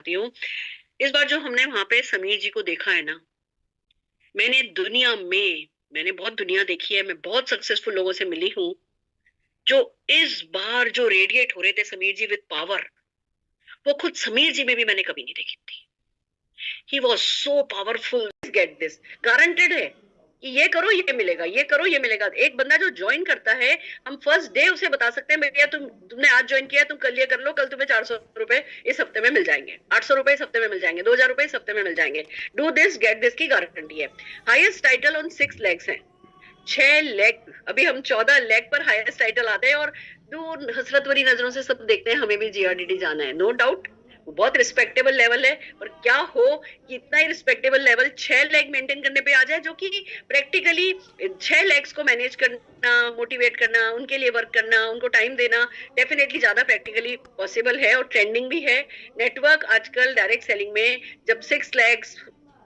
चाहती हूँ। इस बार जो हमने वहां पे समीर जी को देखा है ना, मैंने दुनिया में मैंने बहुत दुनिया देखी है, मैं बहुत सक्सेसफुल लोगों से मिली हूँ। जो इस बार जो रेडिएट हो रहे थे समीर जी विद पावर, वो खुद समीर जी में भी मैंने कभी नहीं देखी थी। He was so powerful. Get this, guaranteed है कि ये करो ये मिलेगा, ये करो ये मिलेगा। एक बंदा जो ज्वाइन करता है, हम फर्स्ट डे उसे बता सकते हैं भैया तुमने आज ज्वाइन किया, तुम कल ये कर लो, कल तुम्हें 400 रुपए इस हफ्ते में मिल जाएंगे, 800 रुपए इस हफ्ते में मिल जाएंगे, 2000 रुपए इस हफ्ते में मिल जाएंगे। डू दिस गेट दिस की गारंटी है। हाईएस्ट टाइटल ऑन 6 लेग्स है, 6 लेग। अभी हम 14 लेग पर हाईएस्ट टाइटल आते हैं और दूर हसरत भरी नजरों से सब देखते हैं हमें भी जीआरडीडी जाना है, नो डाउट। बहुत रिस्पेक्टेबल लेवल है। पर क्या हो कि इतना ही रिस्पेक्टेबल लेवल 6 लेग मेंटेन करने पे आ जाए, जो कि प्रैक्टिकली 6 लेग्स को मैनेज करना, मोटिवेट करना, उनके लिए वर्क करना, उनको टाइम देना डेफिनेटली ज्यादा प्रैक्टिकली पॉसिबल है और ट्रेंडिंग भी है। नेटवर्क आजकल डायरेक्ट सेलिंग में जब 6 लेग्स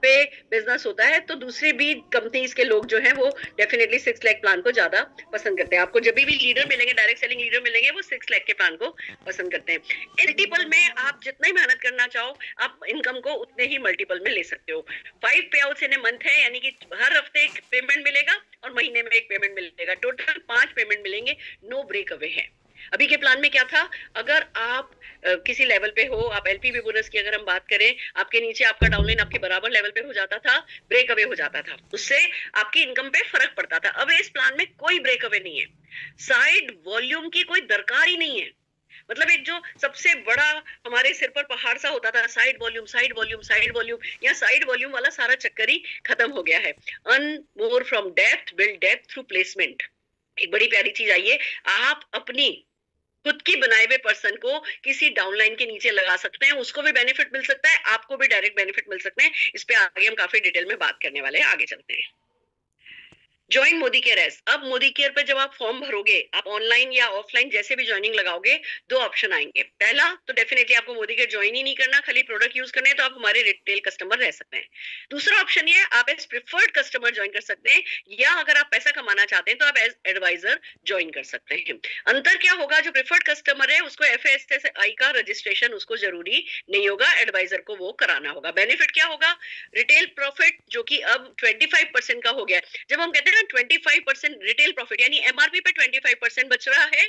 पे बिजनेस होता है तो दूसरी भी कंपनीज के लोग जो हैं वो डेफिनेटली 6 लाख प्लान को ज्यादा पसंद करते हैं। आपको जब भी लीडर मिलेंगे, डायरेक्ट सेलिंग लीडर मिलेंगे, वो 6 लाख के प्लान को पसंद करते हैं। मल्टीपल में आप जितना ही मेहनत करना चाहो, आप इनकम को उतने ही मल्टीपल में ले सकते हो। 5 पे आउट्स इन ए मंथ है, यानी कि हर हफ्ते एक पेमेंट मिलेगा और महीने में एक पेमेंट मिलेगा, टोटल 5 पेमेंट मिलेंगे। नो ब्रेक अवे है। अभी के प्लान में क्या था, अगर आप किसी लेवल पे हो, आप एलपीवी बोनस की अगर हम बात करें, आपके नीचे आपका डाउनलाइन आपके बराबर लेवल पे हो जाता था, ब्रेक अवे हो जाता था, उससे आपकी इनकम पे फर्क पड़ता था। अब इस प्लान में कोई ब्रेक अवे नहीं है, साइड वॉल्यूम की कोई दरकार ही नहीं है। मतलब एक जो सबसे बड़ा हमारे सिर पर पहाड़ सा होता था, side volume side volume side volume, या साइड वॉल्यूम वाला सारा चक्कर ही खत्म हो गया है। Earn more from depth, build depth through placement. एक बड़ी प्यारी चीज आई है, आप अपनी खुद की बनाए हुए पर्सन को किसी डाउनलाइन के नीचे लगा सकते हैं, उसको भी बेनिफिट मिल सकता है, आपको भी डायरेक्ट बेनिफिट मिल सकते हैं। इस पे आगे हम काफी डिटेल में बात करने वाले हैं, आगे चलते हैं। Join Modi care S. अब मोदी केयर पे जब आप फॉर्म भरोगे, आप ऑनलाइन या ऑफलाइन जैसे भी ज्वाइनिंग लगाओगे, 2 ऑप्शन आएंगे। पहला तो डेफिनेटली आपको मोदी केयर ज्वाइन ही नहीं करना, खाली प्रोडक्ट यूज करने हैं, तो आप हमारे रिटेल कस्टमर रह सकते हैं। दूसरा ऑप्शन ये है, आप एज प्रिफर्ड कस्टमर ज्वाइन कर सकते हैं, या अगर आप पैसा कमाना चाहते हैं तो आप एज एडवाइजर ज्वाइन कर सकते हैं। अंतर क्या होगा, जो प्रिफर्ड कस्टमर है उसको एफएसएसआई का रजिस्ट्रेशन उसको जरूरी नहीं होगा, एडवाइजर को वो कराना होगा। बेनिफिट क्या होगा, रिटेल प्रॉफिट जो कि अब 25% का हो गया है। जब हम कहते हैं ना 25% रिटेल प्रॉफिट, यानी एमआरपी पे 25% बच रहा है।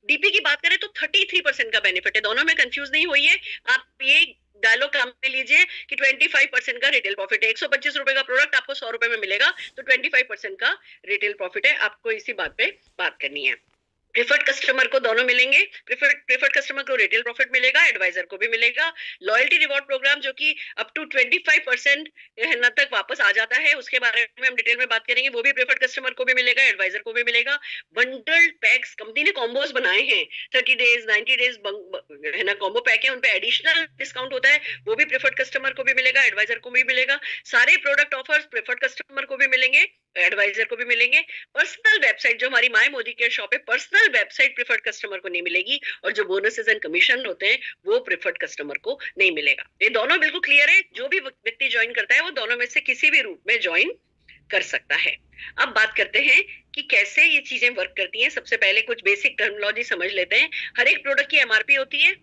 डीपी की बात करें तो 33% का बेनिफिट है, दोनों में कंफ्यूज नहीं होइए। आप ये डायलॉग काम में लीजिए कि 25% का रिटेल प्रॉफिट है। 125 रुपए का प्रोडक्ट आपको 100 रुपए में मिलेगा, तो 25% का रिटेल प्रॉफिट है। आपको इसी बात पे बात करनी है। प्रिफर्ड कस्टमर को दोनों मिलेंगे, प्रिफर्ड कस्टमर को रिटेल प्रॉफिट मिलेगा, एडवाइजर को भी मिलेगा। लॉयल्टी रिवॉर्ड प्रोग्राम जो कि अप टू 25% तक वापस आ जाता है, उसके बारे में हम डिटेल में बात करेंगे, वो भी प्रिफर्ड कस्टमर को भी मिलेगा, एडवाइजर को भी मिलेगा। बंडल्ड पैक्स, कंपनी ने कॉम्बोज बनाए हैं, 30 डेज 90 डेज है ना, कॉम्बो पैक है, उनपे एडिशनल डिस्काउंट होता है, वो भी प्रिफर्ड कस्टमर को भी मिलेगा, एडवाइजर को भी मिलेगा। सारे प्रोडक्ट ऑफर्स प्रिफर्ड कस्टमर को भी मिलेंगे, एडवाइजर को भी मिलेंगे। पर्सनल वेबसाइट जो हमारी माय मोदी केयर शॉप है, पर्सनल वेबसाइट प्रिफर्ड कस्टमर को नहीं मिलेगी, और जो बोनसेस एंड कमीशन होते हैं वो प्रिफर्ड कस्टमर को नहीं मिलेगा। ये दोनों बिल्कुल क्लियर है, जो भी व्यक्ति ज्वाइन करता है वो दोनों में से किसी भी रूप में ज्वाइन कर सकता है। अब बात करते हैं कि कैसे ये चीजें वर्क करती हैं। सबसे पहले कुछ बेसिक टर्मिनोलॉजी समझ लेते हैं। हर एक प्रोडक्ट की एमआरपी होती है,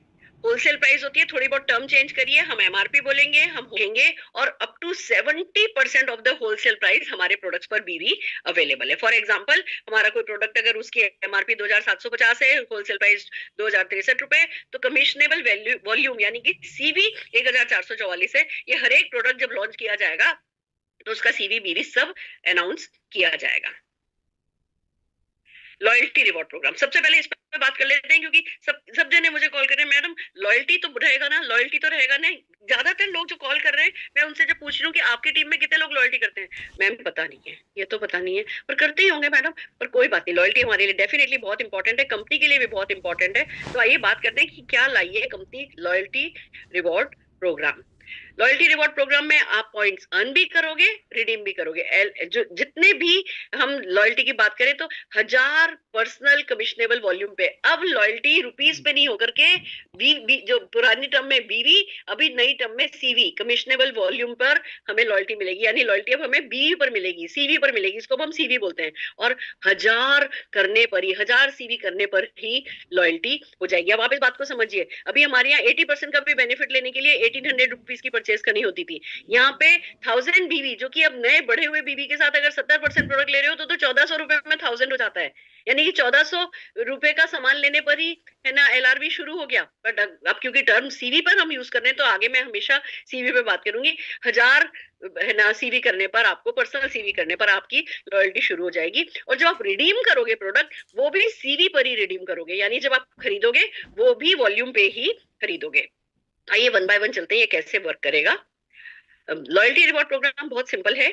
होलसेल प्राइस होती है, थोड़ी बहुत टर्म चेंज करिए, हम एमआरपी बोलेंगे, हम होंगे, और up to 70% of the wholesale price हमारे प्रोडक्ट्स पर बीवी अवेलेबल है। फॉर एग्जांपल, हमारा कोई प्रोडक्ट अगर उसकी एमआरपी 2750 है, होलसेल प्राइस 2063 रुपए, तो कमिशनेबल वैल्यू वॉल्यूम यानी कि सीवी 1444 है। ये हर एक प्रोडक्ट जब लॉन्च किया जाएगा तो उसका सीवी बीवी सब अनाउंस किया जाएगा। लॉयल्टी रिवॉर्ड प्रोग्राम, सबसे पहले इस पर बात कर लेते हैं, क्योंकि सब जने मुझे कॉल कर रहे हैं, मैडम लॉयल्टी तो रहेगा ना, लॉयल्टी तो रहेगा नहीं। ज्यादातर लोग जो कॉल कर रहे हैं, मैं उनसे जब पूछ रही हूँ कि आपकी टीम में कितने लोग लॉयल्टी करते हैं, मैम पता नहीं है, ये तो पता नहीं है, पर करते ही होंगे मैडम। पर कोई बात नहीं, लॉयल्टी हमारे लिए डेफिनेटली बहुत इंपॉर्टेंट है, कंपनी के लिए भी बहुत इंपॉर्टेंट है। तो आइए बात करते हैं कि क्या लाई है company loyalty reward program. Loyalty reward program में आप पॉइंट्स अर्न भी करोगे, रिडीम भी करोगे। जो जितने भी हम लॉयल्टी की बात करें तो 1000 पर्सनल कमिश्नेबल वॉल्यूम पे, अब लॉयल्टी रुपीस पे नहीं होकर के जो पुरानी टर्म में बीवी, अभी नई टर्म में सीवी, कमिश्नेबल वॉल्यूम पर हमें लॉयल्टी मिलेगी। यानी लॉयल्टी अब हमें बीवी पर मिलेगी, सीवी पर मिलेगी, इसको हम सीवी बोलते हैं। और 1000 करने पर ही, 1000 सीवी करने पर ही लॉयल्टी हो जाएगी। अब आप इस बात को समझिए, अभी हमारे यहाँ 80% का भी बेनिफिट लेने के लिए 1800 रुपीज की परचेज करनी होती थी। यहाँ पे 1000 बीवी, जो कि अब नए बढ़े हुए बीवी के साथ अगर 70% प्रोडक्ट ले रहे हो तो 1400 रुपए में 1000 हो जाता है। यानी कि 1400 रुपए का सामान लेने पर ही है ना एलआरबी शुरू हो गया। बट अब क्योंकि टर्म सीवी पर हम यूज कर रहे हैं तो आगे मैं हमेशा सीवी पे बात करूंगी। 1000 है ना सीवी करने पर, आपको पर्सनल सीवी करने पर आपकी लॉयल्टी शुरू हो जाएगी। और जब आप रिडीम करोगे प्रोडक्ट, वो भी सीवी पर ही रिडीम करोगे, यानी जब आप खरीदोगे वो भी वॉल्यूम पे ही खरीदोगे। आइए वन बाय वन चलते हैं ये कैसे वर्क करेगा। लॉयल्टी रिवॉर्ड प्रोग्राम बहुत सिंपल है।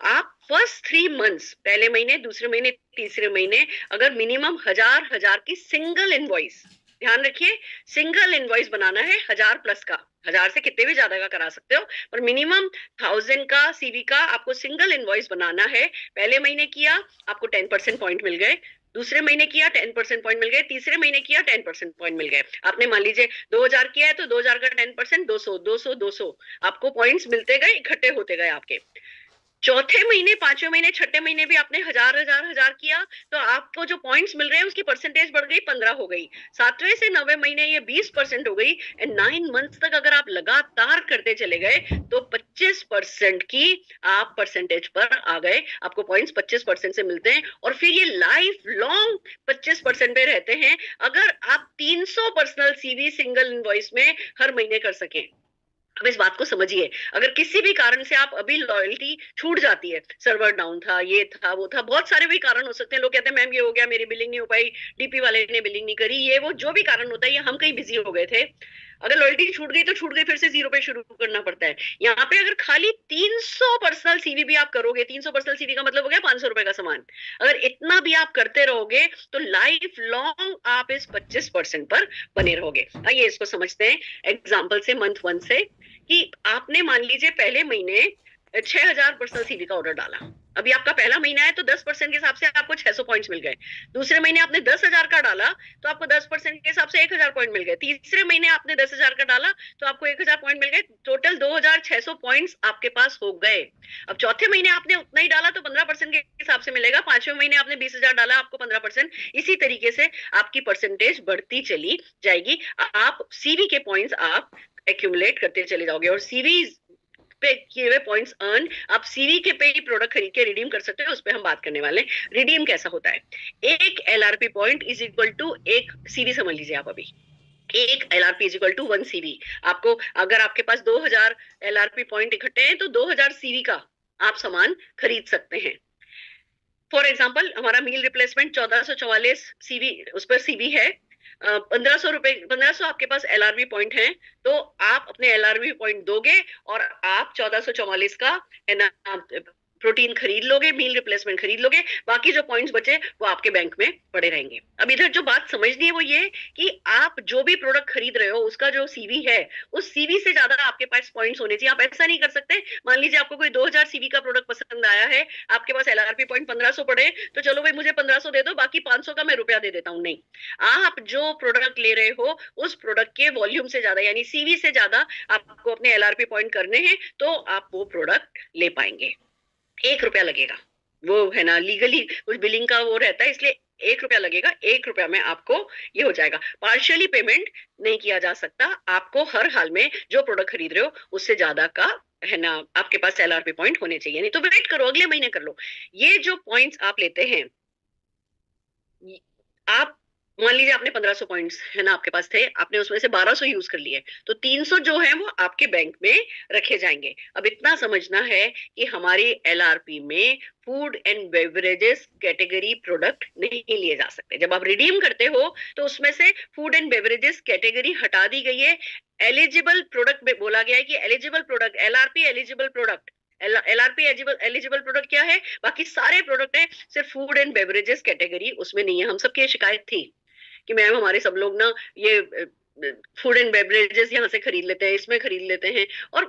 आप फर्स्ट 3 मंथ्स, पहले महीने, दूसरे महीने, तीसरे महीने, अगर मिनिमम 1000 की सिंगल इनवॉइस, ध्यान रखिए सिंगल इनवॉइस बनाना है 1000 प्लस का। 1000 से कितने भी ज्यादा का करा सकते हो, पर मिनिमम 1000 का सीवी का आपको सिंगल इनवॉइस बनाना है। पहले महीने किया आपको 10% पॉइंट मिल गए, दूसरे महीने किया 10% पॉइंट मिल गए, तीसरे महीने किया 10% पॉइंट मिल गए। आपने मान लीजिए 2000 किया है तो 2000 का 10%, 200 200 200 आपको पॉइंट्स मिलते गए, इकट्ठे होते गए आपके। चौथे महीने, पांचवें महीने, छठे महीने भी आपने 1000 किया तो आपको जो पॉइंट्स मिल रहे हैं उसकी परसेंटेज बढ़ गई, 15 हो गई। सातवें से 9वें महीने ये 20% हो गई। एंड 9 मंथ्स तक अगर आप लगातार करते चले गए तो 25% की आप परसेंटेज पर आ गए। आपको पॉइंट्स 25% से मिलते हैं और फिर ये लाइफ लॉन्ग 25% पे रहते हैं अगर आप 300 पर्सनल सीवी सिंगल इनवॉइस में हर महीने कर सकें। अब इस बात को समझिए, अगर किसी भी कारण से आप अभी लॉयल्टी छूट जाती है, सर्वर डाउन था, ये था, वो था, बहुत सारे भी कारण हो सकते हैं। लोग कहते हैं मैम ये हो गया, मेरी बिलिंग नहीं हो पाई, डीपी वाले ने बिलिंग नहीं करी, ये वो जो भी कारण होता है, ये हम कहीं बिजी हो गए थे। अगर लॉयल्टी छूट गई तो छूट गई, फिर से 0 पे शुरू करना पड़ता है। यहाँ पे अगर खाली 300 पर्सनल सीवी भी आप करोगे, 300 पर्सनल सीवी का मतलब हो गया 500 रुपए का सामान, अगर इतना भी आप करते रहोगे तो लाइफ लॉन्ग आप इस 25% पर बने रहोगे। आइए इसको समझते हैं एग्जाम्पल से, मंथ 1 से। कि आपने मान लीजिए पहले महीने 6000 पर्सनल सीवी का ऑर्डर डाला, अभी आपका पहला महीना है तो 10% के हिसाब से आपको 600 पॉइंट्स मिल गए। दूसरे महीने आपने 10,000 का डाला तो आपको 10% के हिसाब से 1000 पॉइंट मिल गए। तीसरे महीने आपने 10,000 का डाला तो आपको 1000 पॉइंट मिल गए। टोटल 2600 पॉइंट्स आपके पास हो गए। अब चौथे महीने आपने उतना ही डाला तो 15% के हिसाब से मिलेगा। पांचवें महीने आपने 20,000 डाला, आपको 15%। इसी तरीके से आपकी परसेंटेज बढ़ती चली जाएगी। आप सीवी के पॉइंट्स आप एक्यूमुलेट करते चले जाओगे और सीवी पे किए हुए पॉइंट्स अर्न आप सीवी के पे ही प्रोडक्ट खरीद के रिडीम कर सकते हो। उस पे हम बात करने वाले हैं। रिडीम कैसा होता है, एक LRP point is equal to एक सीवी। समझ लीजिए आप अभी, एक LRP is equal to 1 CV. आपको अगर आपके पास 2000 एलआरपी पॉइंट इकट्ठे हैं तो 2000 सीवी का आप सामान खरीद सकते हैं। फॉर एग्जाम्पल हमारा मील रिप्लेसमेंट 1444 सीवी, उस पर सीवी है। 1500 रुपए, 1500 आपके पास एलआरबी पॉइंट है तो आप अपने एलआरबी पॉइंट दोगे और आप 1444 का है ना प्रोटीन खरीद लोगे, मील रिप्लेसमेंट खरीद लोगे। बाकी जो पॉइंट्स बचे वो आपके बैंक में पड़े रहेंगे। अब इधर जो बात समझनी है वो ये कि आप जो भी प्रोडक्ट खरीद रहे हो उसका जो सीवी है, उस सीवी से ज्यादा आपके पास पॉइंट्स होने चाहिए। आप ऐसा नहीं कर सकते, मान लीजिए आपको कोई 2000 सीवी का प्रोडक्ट पसंद आया है, आपके पास एलआरपी पॉइंट 1500 पड़े तो चलो भाई मुझे 1500 दे दो, बाकी 500 का मैं रुपया दे देता हूँ। नहीं, आप जो प्रोडक्ट ले रहे हो उस प्रोडक्ट के वॉल्यूम से ज्यादा यानी सीवी से ज्यादा आपको अपने एलआरपी पॉइंट करने हैं तो आप वो प्रोडक्ट ले पाएंगे। 1 रुपया लगेगा, वो है ना लीगली कुछ बिलिंग का वो रहता है, इसलिए 1 रुपया लगेगा। 1 रुपया में आपको ये हो जाएगा। पार्शियली पेमेंट नहीं किया जा सकता, आपको हर हाल में जो प्रोडक्ट खरीद रहे हो उससे ज्यादा का है ना आपके पास एलआरपी पॉइंट होने चाहिए। नहीं तो वेट करो, अगले महीने कर लो। ये जो पॉइंट्स आप लेते हैं, आप मान लीजिए आपने 1500 पॉइंट्स है ना आपके पास थे, आपने उसमें से 1200 यूज कर लिए तो 300 जो है वो आपके बैंक में रखे जाएंगे। अब इतना समझना है कि हमारी एलआरपी में food and beverages category product नहीं लिए जा सकते। जब आप रिडीम करते हो तो उसमें से फूड एंड बेवरेजेस कैटेगरी हटा दी गई है। एलिजिबल प्रोडक्ट बोला गया है कि eligible product, LRP eligible product, LRP eligible product क्या है, बाकी सारे प्रोडक्ट है, सिर्फ फूड एंड बेवरेजेस कैटेगरी उसमें नहीं है। हम सबकी ये शिकायत थी कि मैम हमारे सब लोग ना ये फूड एंड बेवरेजेस यहाँ से खरीद लेते हैं, इसमें खरीद लेते हैं, और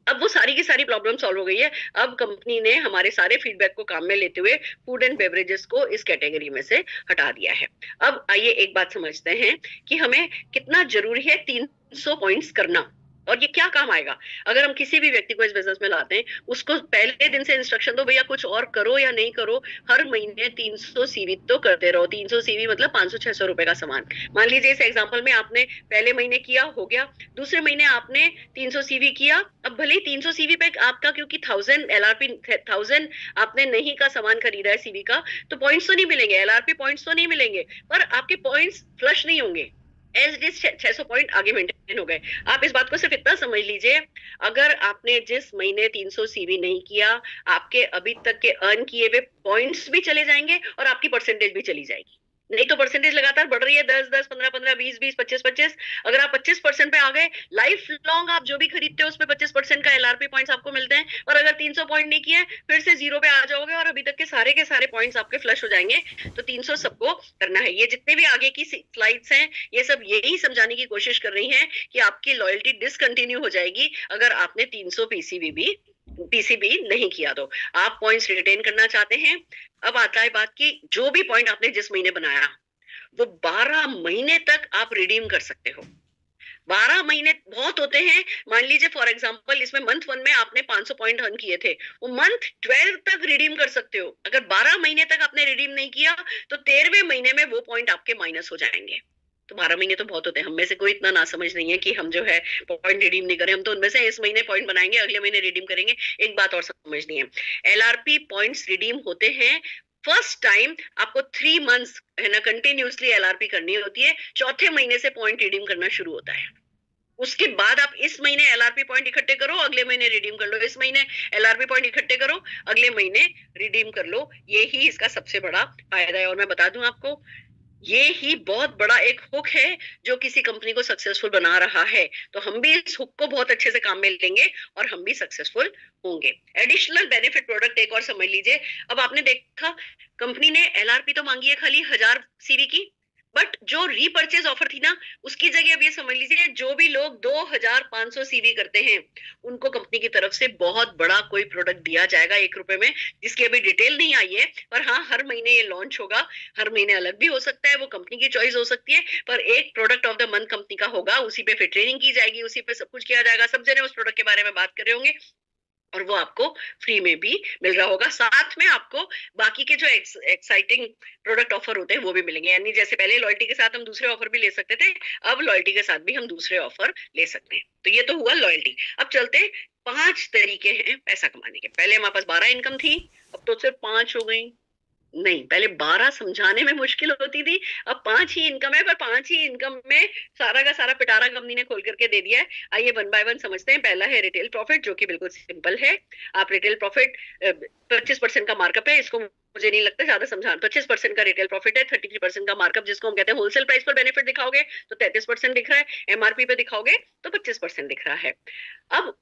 अब वो सारी की सारी प्रॉब्लम सॉल्व हो गई है। अब कंपनी ने हमारे सारे फीडबैक को काम में लेते हुए फूड एंड बेवरेजेस को इस कैटेगरी में से हटा दिया है। अब आइए एक बात समझते हैं कि हमें कितना जरूरी है 300 पॉइंट्स करना, और ये क्या काम आएगा। अगर हम किसी भी व्यक्ति को इस बिजनेस में लाते हैं, उसको पहले दिन से इंस्ट्रक्शन दो, भैया कुछ और करो या नहीं करो, हर महीने 300 सीवी तो करते रहो। 300 सीवी मतलब 500-600 रुपए का सामान। मान लीजिए इस एग्जाम्पल में आपने पहले महीने किया, हो गया, दूसरे महीने आपने 300 सीवी किया। अब भले ही 300 सीवी पे आपका, क्योंकि 1000 एलआरपी 1000 आपने नहीं का सामान खरीदा है सीवी का, तो पॉइंट्स तो नहीं मिलेंगे, एलआरपी पॉइंट्स तो नहीं मिलेंगे, पर आपके पॉइंट्स फ्लश नहीं होंगे। एज इट इज 600 पॉइंट आगे मेंटेन हो गए। आप इस बात को सिर्फ इतना समझ लीजिए, अगर आपने जिस महीने 300 सीवी नहीं किया, आपके अभी तक के अर्न किए हुए पॉइंट्स भी चले जाएंगे और आपकी परसेंटेज भी चली जाएगी। नहीं तो परसेंटेज लगातार बढ़ रही है, 10-10, 15-15, 20-20, 25-25। अगर आप 25% पे आ गए, लाइफ लॉन्ग आप जो भी खरीदते हो उसमें 25% का एलआरपी पॉइंट्स आपको मिलते हैं। और अगर 300 पॉइंट नहीं किए, फिर से जीरो पे आ जाओगे और अभी तक के सारे पॉइंट्स आपके फ्लश हो जाएंगे। तो 300 सबको करना है। ये जितने भी आगे की स्लाइड्स हैं, ये सब यही समझाने की कोशिश कर रही हैं कि आपकी लॉयल्टी डिसकंटिन्यू हो जाएगी अगर आपने 300 पीसीबी नहीं किया। तो आप पॉइंट्स रिटेन करना चाहते हैं। अब आता है बात की, जो भी पॉइंट आपने जिस महीने बनाया वो 12 महीने तक आप रिडीम कर सकते हो। 12 महीने बहुत होते हैं। मान लीजिए फॉर एग्जांपल इसमें मंथ 1 में आपने 500 पॉइंट अर्न किए थे, वो मंथ 12 तक रिडीम कर सकते हो। अगर 12 महीने तक आपने रिडीम नहीं किया तो 13वें महीने में वो पॉइंट आपके माइनस हो जाएंगे। तो 12 महीने तो बहुत होते हैं। हम में से कोई इतना ना समझ नहीं है कि हम जो है पॉइंट रिडीम नहीं करें। हम तो उनमें से इस महीने पॉइंट बनाएंगे, अगले महीने रिडीम करेंगे। एक बात और समझनी है, एलआरपी पॉइंट्स रिडीम होते हैं फर्स्ट टाइम आपको 3 मंथ्स है ना कंटिन्यूसली एलआरपी करनी होती है। चौथे महीने से पॉइंट रिडीम करना शुरू होता है। उसके बाद आप इस महीने एलआरपी पॉइंट इकट्ठे करो, अगले महीने रिडीम कर लो। इस महीने एलआरपी पॉइंट इकट्ठे करो, अगले महीने रिडीम कर लो। ये ही इसका सबसे बड़ा फायदा है। और मैं बता दूं आपको, ये ही बहुत बड़ा एक हुक है जो किसी कंपनी को सक्सेसफुल बना रहा है। तो हम भी इस हुक को बहुत अच्छे से काम में लेंगे और हम भी सक्सेसफुल होंगे। एडिशनल बेनिफिट प्रोडक्ट एक और समझ लीजिए। अब आपने देखा कंपनी ने एलआरपी तो मांगी है खाली 1000 सीवी की, बट जो रीपर्चेज ऑफर थी ना, उसकी जगह अब ये समझ लीजिए जो भी लोग 2500 सीवी करते हैं उनको कंपनी की तरफ से बहुत बड़ा कोई प्रोडक्ट दिया जाएगा 1 रुपए में, जिसकी अभी डिटेल नहीं आई है। पर हाँ, हर महीने ये लॉन्च होगा। हर महीने अलग भी हो सकता है, वो कंपनी की चॉइस हो सकती है, पर एक product of the month company का होगा। उसी पे फिर ट्रेनिंग की जाएगी, उसी पे सब कुछ किया जाएगा। सब जने उस प्रोडक्ट के बारे में बात कर रहे होंगे और वो आपको फ्री में भी मिल रहा होगा। साथ में आपको बाकी के जो एक्साइटिंग प्रोडक्ट ऑफर होते हैं वो भी मिलेंगे। यानी जैसे पहले लॉयल्टी के साथ हम दूसरे ऑफर भी ले सकते थे, अब लॉयल्टी के साथ भी हम दूसरे ऑफर ले सकते हैं। तो ये तो हुआ लॉयल्टी। अब चलते 5 तरीके हैं पैसा कमाने के। पहले हमारे पास 12 इनकम थी, अब तो सिर्फ 5 हो गई। नहीं, पहले 12 समझाने में मुश्किल होती थी, अब 5 ही इनकम है। पर 5 ही इनकम में सारा का सारा पिटारा कंपनी ने खोल करके दे दिया है। आइए वन बाय वन समझते हैं। पहला है रिटेल प्रॉफिट, जो कि बिल्कुल सिंपल है। आप रिटेल प्रॉफिट 25% का मार्कअप है, इसको मुझे नहीं लगता ज्यादा समझाना। 25% का रिटेल प्रॉफिट है, 33% का मार्कअप, जिसको हम कहते हैं होलसेल प्राइस पर बेनिफिट दिखाओगे तो 33% दिख रहा है, एमआरपी पे दिखाओगे तो 25% दिख रहा है। अब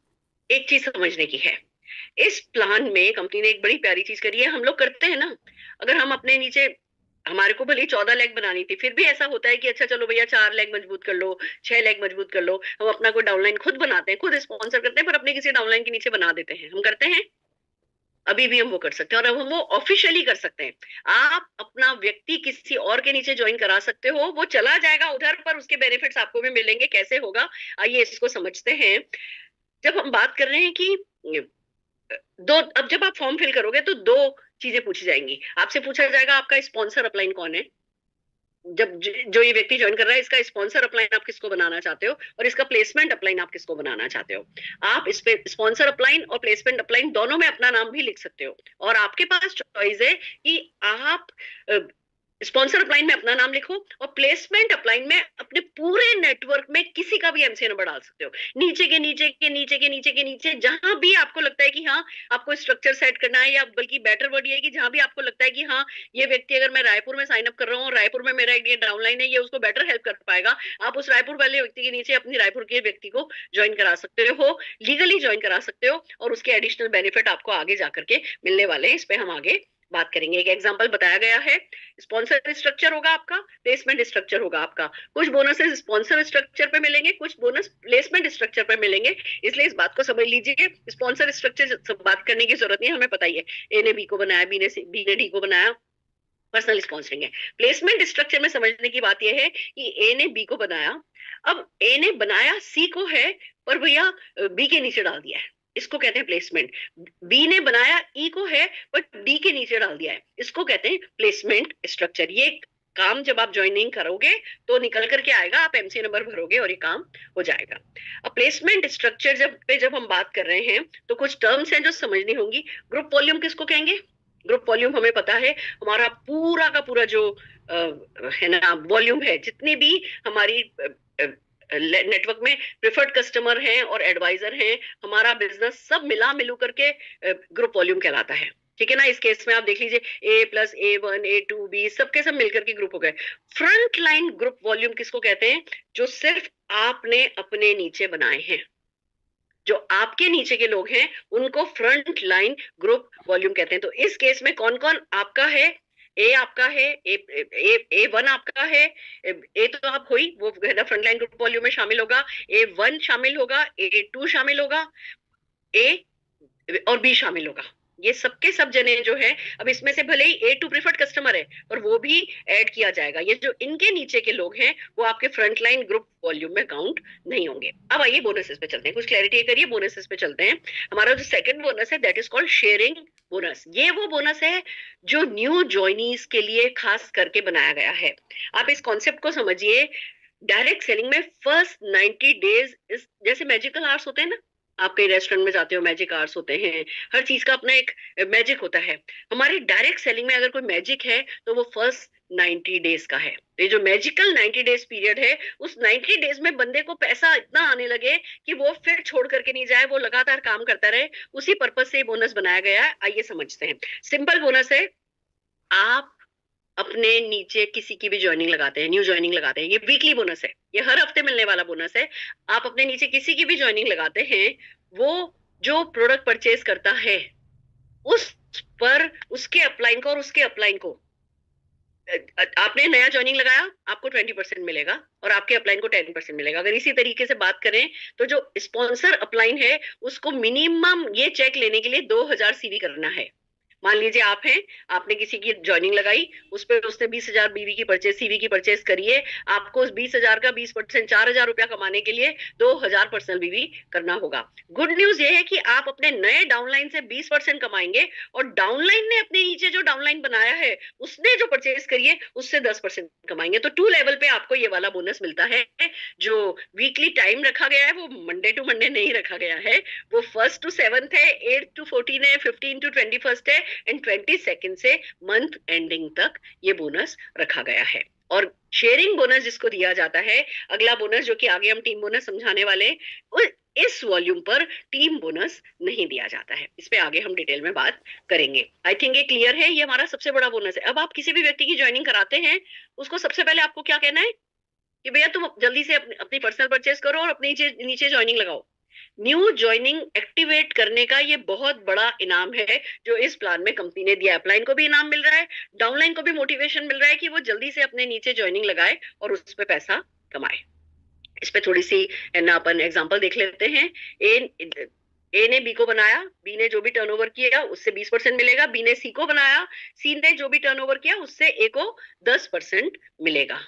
एक चीज समझने की है, इस प्लान में कंपनी ने एक बड़ी प्यारी चीज करी है। हम लोग करते हैं ना, अगर हम अपने नीचे, हमारे को भले 14 लेग बनानी थी, फिर भी ऐसा होता है कि अच्छा चलो भैया 4 लेग मजबूत कर लो, 6 लेग मजबूत कर लो। हम अपना कोई डाउनलाइन खुद बनाते हैं, खुद स्पॉन्सर करते हैं, पर अपने किसी डाउनलाइन के नीचे बना देते हैं। हम करते हैं, अभी भी हम वो कर सकते हैं और अब हम वो ऑफिशियली कर सकते हैं। आप अपना व्यक्ति किसी और के नीचे ज्वाइन करा सकते हो, वो चला जाएगा उधर, पर उसके बेनिफिट्स आपको भी मिलेंगे। कैसे होगा, आइए इसको समझते हैं। जब हम बात कर रहे हैं कि अब जब आप फॉर्म फिल करोगे तो 2 चीजें पूछी जाएंगी। आपसे पूछा जाएगा आपका स्पॉन्सर अपलाइन कौन है। जब जो ये व्यक्ति ज्वाइन कर रहा है, इसका स्पॉन्सर अपलाइन आप किसको बनाना चाहते हो और इसका प्लेसमेंट अपलाइन आप किसको बनाना चाहते हो। आप इस पे स्पॉन्सर अपलाइन और प्लेसमेंट अपलाइन दोनों में अपना नाम भी लिख सकते हो, और आपके पास चॉइस है कि आप स्पॉन्सर अपलाइन में अपना नाम लिखो और प्लेसमेंट अपलाइन में अपने पूरे नेटवर्क में किसी का भी एमसी नंबर डाल सकते हो। नीचे के नीचे के नीचे के नीचे के नीचे जहां भी आपको लगता है कि हाँ आपको स्ट्रक्चर सेट करना है, या बल्कि बेटर वर्ड ये है कि जहां भी आपको लगता है कि हाँ ये व्यक्ति, अगर मैं रायपुर में साइन अप कर रहा हूँ, रायपुर में मेरा एक डाउनलाइन है, ये उसको बेटर हेल्प कर पाएगा, आप उस रायपुर वाले व्यक्ति के नीचे अपनी रायपुर के व्यक्ति को ज्वाइन करा सकते हो, लीगली ज्वाइन करा सकते हो, और उसके एडिशनल बेनिफिट आपको आगे जाकर के मिलने वाले हैं। इस पे हम आगे बात करेंगे। एक एग्जांपल बताया गया है, स्पॉन्सर स्ट्रक्चर होगा आपका, प्लेसमेंट स्ट्रक्चर होगा आपका। कुछ बोनसेस स्पॉन्सर स्ट्रक्चर पे मिलेंगे, कुछ बोनस प्लेसमेंट स्ट्रक्चर पे मिलेंगे। इसलिए इस बात को समझ लीजिए, स्पॉन्सर स्ट्रक्चर बात करने की जरूरत नहीं है, हमें पता ही है ए ने बी को बनाया, बी ने डी को बनाया, पर्सनल स्पॉन्सरिंग है। प्लेसमेंट स्ट्रक्चर में समझने की बात यह है कि ए ने बी को बनाया, अब ए ने बनाया सी को है, पर भैया बी के नीचे डाल दिया है, इसको कहते हैं प्लेसमेंट। बी ने बनाया ई को है, बट डी के नीचे डाल दिया है, इसको कहते हैं प्लेसमेंट स्ट्रक्चर। ये काम जब आप ज्वाइनिंग करोगे तो निकल करके आएगा, आप एमसी नंबर भरोगे और ये काम हो जाएगा। अब प्लेसमेंट स्ट्रक्चर जब हम बात कर रहे हैं तो कुछ टर्म्स हैं जो समझनी होंगी। ग्रुप वॉल्यूम किसको कहेंगे? ग्रुप वॉल्यूम हमें पता है, हमारा पूरा का पूरा जो है ना वॉल्यूम है, जितनी भी हमारी नेटवर्क में प्रिफर्ड कस्टमर हैं और एडवाइजर हैं, हमारा बिजनेस सब मिला मिलू करके ग्रुप वॉल्यूम कहलाता है। ठीक है ना। इस केस में आप देख लीजिए A+A1 A2 B सबके सब मिलकर के ग्रुप हो गए। फ्रंट लाइन ग्रुप वॉल्यूम किसको कहते हैं? जो सिर्फ आपने अपने नीचे बनाए हैं, जो आपके नीचे के लोग हैं उनको फ्रंट लाइन ग्रुप वॉल्यूम कहते हैं। तो इस केस में कौन कौन आपका है? ए आपका है, A1 आपका है, ए तो आप हुई, वो फ्रंट लाइन ग्रुप वॉल्यूम में शामिल होगा, A1 शामिल होगा, A2 शामिल होगा, ए और बी शामिल होगा। ये सबके सब जने जो है, अब इसमें से भले ही A2 प्रीफर्ड कस्टमर है पर वो भी ऐड किया जाएगा। ये जो इनके नीचे के लोग हैं वो आपके फ्रंट लाइन ग्रुप वॉल्यूम में काउंट नहीं होंगे। अब आइए बोनसेस पे चलते हैं, कुछ क्लैरिटी करिए, बोनसेस पे चलते हैं। हमारा जो सेकंड बोनस है that is called sharing bonus. ये वो बोनस है जो न्यू ज्वाइनीज के लिए खास करके बनाया गया है। आप इस कॉन्सेप्ट को समझिए। डायरेक्ट सेलिंग में फर्स्ट 90 डेज जैसे मैजिकल आवर्स होते हैं ना, आप कहीं रेस्टोरेंट में जाते हो मैजिक आवर्स होते हैं, हर चीज का अपना एक मैजिक होता है। हमारी डायरेक्ट सेलिंग में अगर कोई मैजिक है तो वो फर्स्ट 90 डेज का है। ये जो मैजिकल 90 डेज पीरियड है, उस 90 डेज में बंदे को पैसा इतना आने लगे कि वो फिर छोड़ करके नहीं जाए, वो लगातार काम करता रहे। उसी पर्पज से बोनस बनाया गया है। आइए समझते हैं। सिंपल बोनस है, आप अपने नीचे किसी की भी ज्वाइनिंग लगाते हैं, न्यू ज्वाइनिंग लगाते हैं, ये वीकली बोनस है, ये हर हफ्ते मिलने वाला बोनस है। आप अपने नीचे किसी की भी ज्वाइनिंग लगाते हैं, वो जो प्रोडक्ट परचेज करता है उस पर उसके अपलाइन को और उसके अपलाइन को, आपने नया ज्वाइनिंग लगाया आपको 20% मिलेगा और आपके अपलाइन को 10% मिलेगा। अगर इसी तरीके से बात करें तो जो स्पॉन्सर अपलाइन है उसको मिनिमम ये चेक लेने के लिए 2000 सीवी करना है। मान लीजिए आप हैं, आपने किसी की ज्वाइनिंग लगाई, उस पर उसने 20,000 बीवी की परचेज सीवी की परचेज करी है, आपको उस 20,000 का 20% 4,000 रुपया कमाने के लिए 2,000 पर्सनल बीवी करना होगा। गुड न्यूज ये है कि आप अपने नए डाउनलाइन से 20% कमाएंगे और डाउनलाइन ने अपने नीचे जो डाउनलाइन बनाया है उसने जो परचेज करी है उससे 10% कमाएंगे। तो 2 लेवल पे आपको ये वाला बोनस मिलता है। जो वीकली टाइम रखा गया है वो मंडे टू मंडे नहीं रखा गया है, वो 1st to 7th है, 8th to 14 है, 15 to 21st है एंड 22nd से मंथ एंडिंग तक ये बोनस रखा गया है। और शेयरिंग बोनस जिसको दिया जाता है, अगला बोनस जो कि आगे हम टीम बोनस समझाने वाले, इस वॉल्यूम पर टीम बोनस नहीं दिया जाता है। इस पे आगे हम डिटेल में बात करेंगे। आई थिंक ये क्लियर है, ये हमारा सबसे बड़ा बोनस है। अब आप किसी भी व्यक्ति की ज्वाइनिंग कराते हैं, उसको सबसे पहले आपको क्या कहना है कि भैया तुम जल्दी से अपनी पर्सनल परचेज करो और अपने नीचे ज्वाइनिंग लगाओ। न्यू ज्वाइनिंग एक्टिवेट करने का ये बहुत बड़ा इनाम है जो इस प्लान में कंपनी ने दिया है। अपलाइन को भी इनाम मिल रहा है, डाउनलाइन को भी मोटिवेशन मिल रहा है कि वो जल्दी से अपने नीचे ज्वाइनिंग लगाए और उस पर पैसा कमाए। इस पे थोड़ी सी अपन एग्जांपल देख लेते हैं। ए ने बी को बनाया, बी ने जो भी टर्नओवर किया उससे 20% मिलेगा। बी ने सी को बनाया, सी ने जो भी टर्नओवर किया उससे ए को 10% मिलेगा।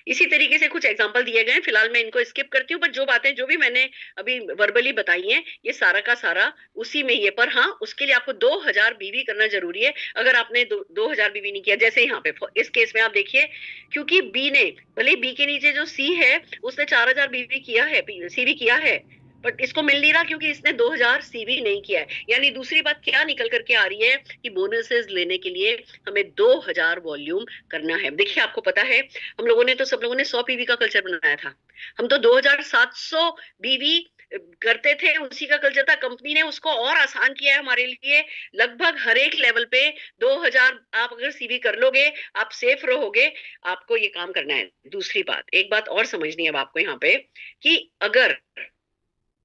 इसी तरीके से कुछ एग्जांपल दिए गए हैं, फिलहाल मैं इनको स्किप करती हूँ, पर जो बातें जो भी मैंने अभी वर्बली बताई हैं ये सारा का सारा उसी में ये। पर हाँ, उसके लिए आपको 2000 बीवी करना जरूरी है। अगर आपने 2000 बीवी नहीं किया, जैसे यहाँ पे इस केस में आप देखिए, क्योंकि बी ने, भले बी के नीचे जो सी है उसने 4000 बीवी किया है, सीवी किया है, बट इसको मिल नहीं रहा क्योंकि इसने 2000 सीवी नहीं किया है। यानी दूसरी बात क्या निकल करके आ रही है कि बोनसेस लेने के लिए हमें 2000 वॉल्यूम करना है। देखिए आपको पता है, हम लोगों ने तो सब लोगों ने 100 पीवी का कल्चर बनाया था, हम तो 2700 बीवी करते थे, उसी का कल्चर था। कंपनी ने उसको और आसान किया है हमारे लिए। लगभग हर एक लेवल पे 2000 आप अगर सीवी कर लोगे आप सेफ रहोगे। आपको ये काम करना है। दूसरी बात, एक बात और समझनी है अब आपको यहाँ पे कि अगर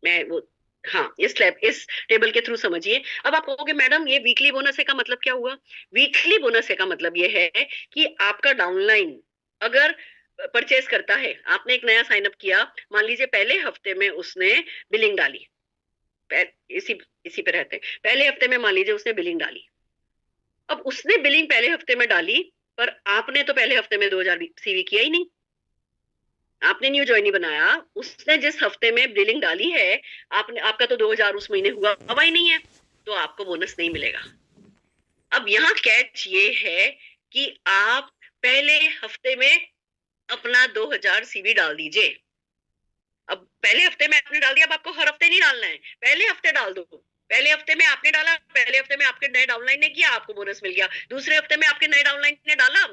मैं वो हाँ, इस टेबल के थ्रू समझिए। अब आप कहोगे मैडम ये वीकली बोनस है का मतलब क्या हुआ? वीकली बोनस है का मतलब ये है कि आपका डाउनलाइन अगर परचेज करता है, आपने एक नया साइन अप किया, मान लीजिए पहले हफ्ते में उसने बिलिंग डाली, इसी इसी पे रहते हैं, पहले हफ्ते में मान लीजिए उसने बिलिंग डाली। अब उसने बिलिंग पहले हफ्ते में डाली, पर आपने तो पहले हफ्ते में 2000 सीवी किया ही नहीं, आपने न्यू ज्वाइनी बनाया। उसने जिस हफ्ते में बिलिंग डाली है, आपने आपका तो 2000 उस महीने हुआ ही नहीं है, तो आपको बोनस नहीं मिलेगा। अब यहाँ कैच ये है कि आप पहले हफ्ते में अपना 2000 सीवी डाल दीजिए। अब पहले हफ्ते में आपने डाल दिया, अब आपको हर हफ्ते नहीं डालना है, पहले हफ्ते डाल दो। पहले हफ्ते में आपने डाला, पहले हफ्ते में आपके नए डाउनलाइन ने किया, आपको बोनस मिल गया। दूसरे हफ्ते में आपके नए डाउनलाइन ने डाला,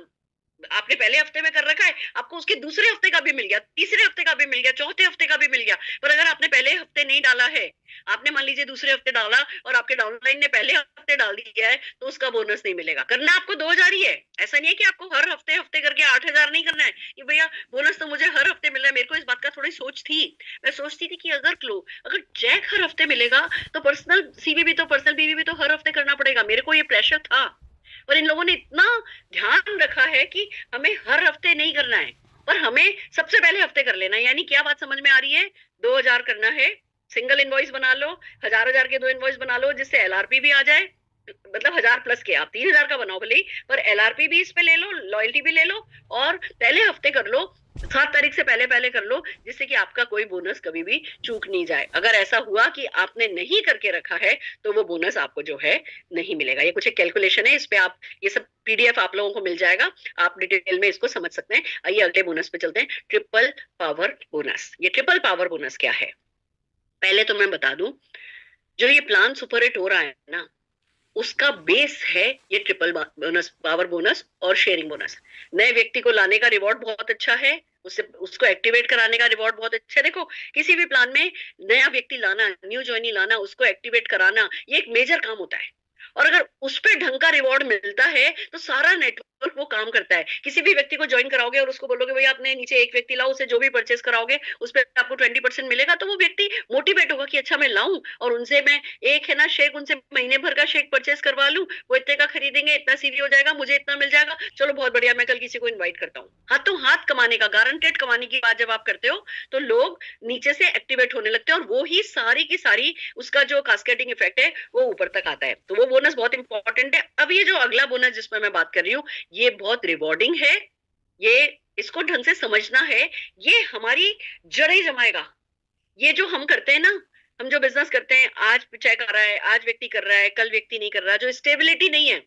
आपने पहले हफ्ते में कर रखा है, आपको उसके दूसरे हफ्ते का भी मिल गया, तीसरे हफ्ते का भी मिल गया, चौथे हफ्ते का भी मिल गया। पर अगर आपने पहले हफ्ते नहीं डाला है, आपने मान लीजिए दूसरे हफ्ते डाला और आपके डाउनलाइन ने पहले हफ्ते डाल दिया है, तो उसका बोनस नहीं मिलेगा। करना आपको 2000 ही है, ऐसा नहीं है कि आपको हर हफ्ते हफ्ते करके 8000 नहीं करना है कि भैया बोनस तो मुझे हर हफ्ते मिल रहा है। मेरे को इस बात का थोड़ी सोच थी, मैं सोचती थी कि अगर चेक हर हफ्ते मिलेगा तो पर्सनल सीवी भी तो पर्सनल बीवी भी तो हर हफ्ते करना पड़ेगा। मेरे को ये प्रेशर था, और इन लोगों ने इतना ध्यान रखा है कि हमें हर हफ्ते नहीं करना है, पर हमें सबसे पहले हफ्ते कर लेना है। यानी क्या बात समझ में आ रही है? 2000 करना है, सिंगल इनवॉइस बना लो, 1000 के 2 इनवॉइस बना लो, जिससे एलआरपी भी आ जाए। मतलब 1000 प्लस के आप 3000 का बनाओ भले ही, पर एलआरपी भी इस पे ले लो, लॉयल्टी भी ले लो, और पहले हफ्ते कर लो, 7 तारीख से पहले पहले कर लो, जिससे कि आपका कोई बोनस कभी भी चूक नहीं जाए। अगर ऐसा हुआ कि आपने नहीं करके रखा है, तो वो बोनस आपको जो है नहीं मिलेगा। ये कुछ एक कैलकुलेशन है, इस पे आप ये सब पीडीएफ आप लोगों को मिल जाएगा, आप डिटेल में इसको समझ सकते हैं। आइए अगले बोनस पे चलते हैं, ट्रिपल पावर बोनस। ये ट्रिपल पावर बोनस क्या है? पहले तो मैं बता दूं, जो ये प्लान सुपर हिट हो रहा है ना, उसका बेस है ये ट्रिपल बोनस, पावर बोनस और शेयरिंग बोनस। नए व्यक्ति को लाने का रिवॉर्ड बहुत अच्छा है, उससे उसको एक्टिवेट कराने का रिवॉर्ड बहुत अच्छा है। देखो, किसी भी प्लान में नया व्यक्ति लाना, न्यू ज्वाइनी लाना, उसको एक्टिवेट कराना, ये एक मेजर काम होता है। और अगर उस पर ढंग का रिवॉर्ड मिलता है तो सारा नेटवर्क वो काम करता है। किसी भी व्यक्ति को ज्वाइन कराओगे और उसको बोलोगे भैया आपने नीचे एक व्यक्ति लाओ, उसे जो भी परचेस कराओगे उस पर आपको 20% मिलेगा, तो वो व्यक्ति मोटिवेट होगा कि अच्छा मैं लाऊं, और उनसे मैं एक है ना शेक, उनसे महीने भर का शेक परचेस करवा लूं, वो इतने का खरीदेंगे, इतना सीवी हो जाएगा, मुझे इतना मिल जाएगा, चलो बहुत बढ़िया, मैं कल किसी को इन्वाइट करता हूँ। हाथों हाथ कमाने का, गारंटेड कमाने की बात जब आप करते हो, तो लोग नीचे से एक्टिवेट होने लगते हैं, और वो ही सारी की सारी उसका जो कास्केडिंग इफेक्ट है वो ऊपर तक आता है। तो वो बोनस बहुत इंपॉर्टेंट है। अब ये जो अगला बोनस जिसमें मैं बात कर रही हूँ, ये बहुत रिवॉर्डिंग है, ये इसको ढंग से समझना है, ये हमारी जड़ें जमाएगा। ये जो हम करते हैं ना, हम जो बिजनेस करते हैं, आज चेक आ रहा है, आज व्यक्ति कर रहा है, कल व्यक्ति नहीं कर रहा, जो स्टेबिलिटी नहीं है,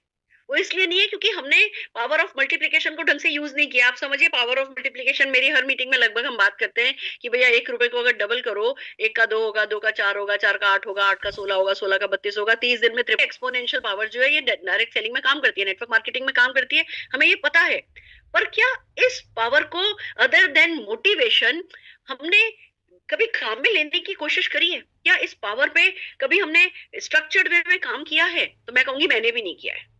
वो इसलिए नहीं है क्योंकि हमने पावर ऑफ मल्टीप्लिकेशन को ढंग से यूज नहीं किया। आप समझिए, पावर ऑफ मल्टीप्लिकेशन मेरी हर मीटिंग में लगभग हम बात करते हैं कि भैया 1 रुपए को अगर डबल करो, 1 का 2 होगा, 2 का 4 होगा, 4 का 8 होगा, 8 का 16 होगा, 16 का 32 होगा, 30 दिन में ट्रिपल। एक्सपोनेंशियल पावर जो है ये डायरेक्ट सेलिंग में काम करती है, नेटवर्क मार्केटिंग में काम करती है, हमें ये पता है। पर क्या इस पावर को अदर देन मोटिवेशन हमने कभी काम में लेने की कोशिश करी है? क्या इस पावर पे कभी हमने स्ट्रक्चर्ड वे में काम किया है? तो मैं कहूंगी मैंने भी नहीं किया है।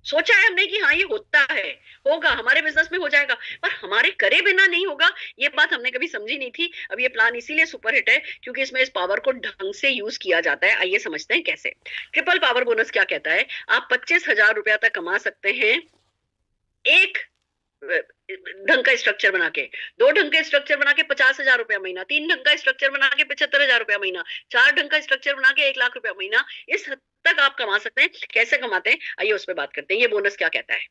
सोचा है हमने कि हाँ ये होता है, होगा, हमारे बिजनेस में हो जाएगा, पर हमारे करे बिना नहीं होगा, ये बात हमने कभी समझी नहीं थी। अब ये प्लान इसीलिए सुपर हिट है क्योंकि इसमें इस पावर को ढंग से यूज किया जाता है। आइए समझते हैं कैसे। ट्रिपल पावर बोनस क्या कहता है? आप 25,000 रुपया तक कमा सकते हैं एक ढंग का स्ट्रक्चर बना के, 2 ढंग के स्ट्रक्चर बना के 50,000 रुपया महीना, 3 ढंग का स्ट्रक्चर बना के 75,000 रुपया महीना, 4 ढंग का स्ट्रक्चर बना के 1 लाख रुपया महीना। इस हद तक आप कमा सकते हैं। कैसे कमाते हैं आइए उस पर बात करते हैं। ये बोनस क्या कहता है?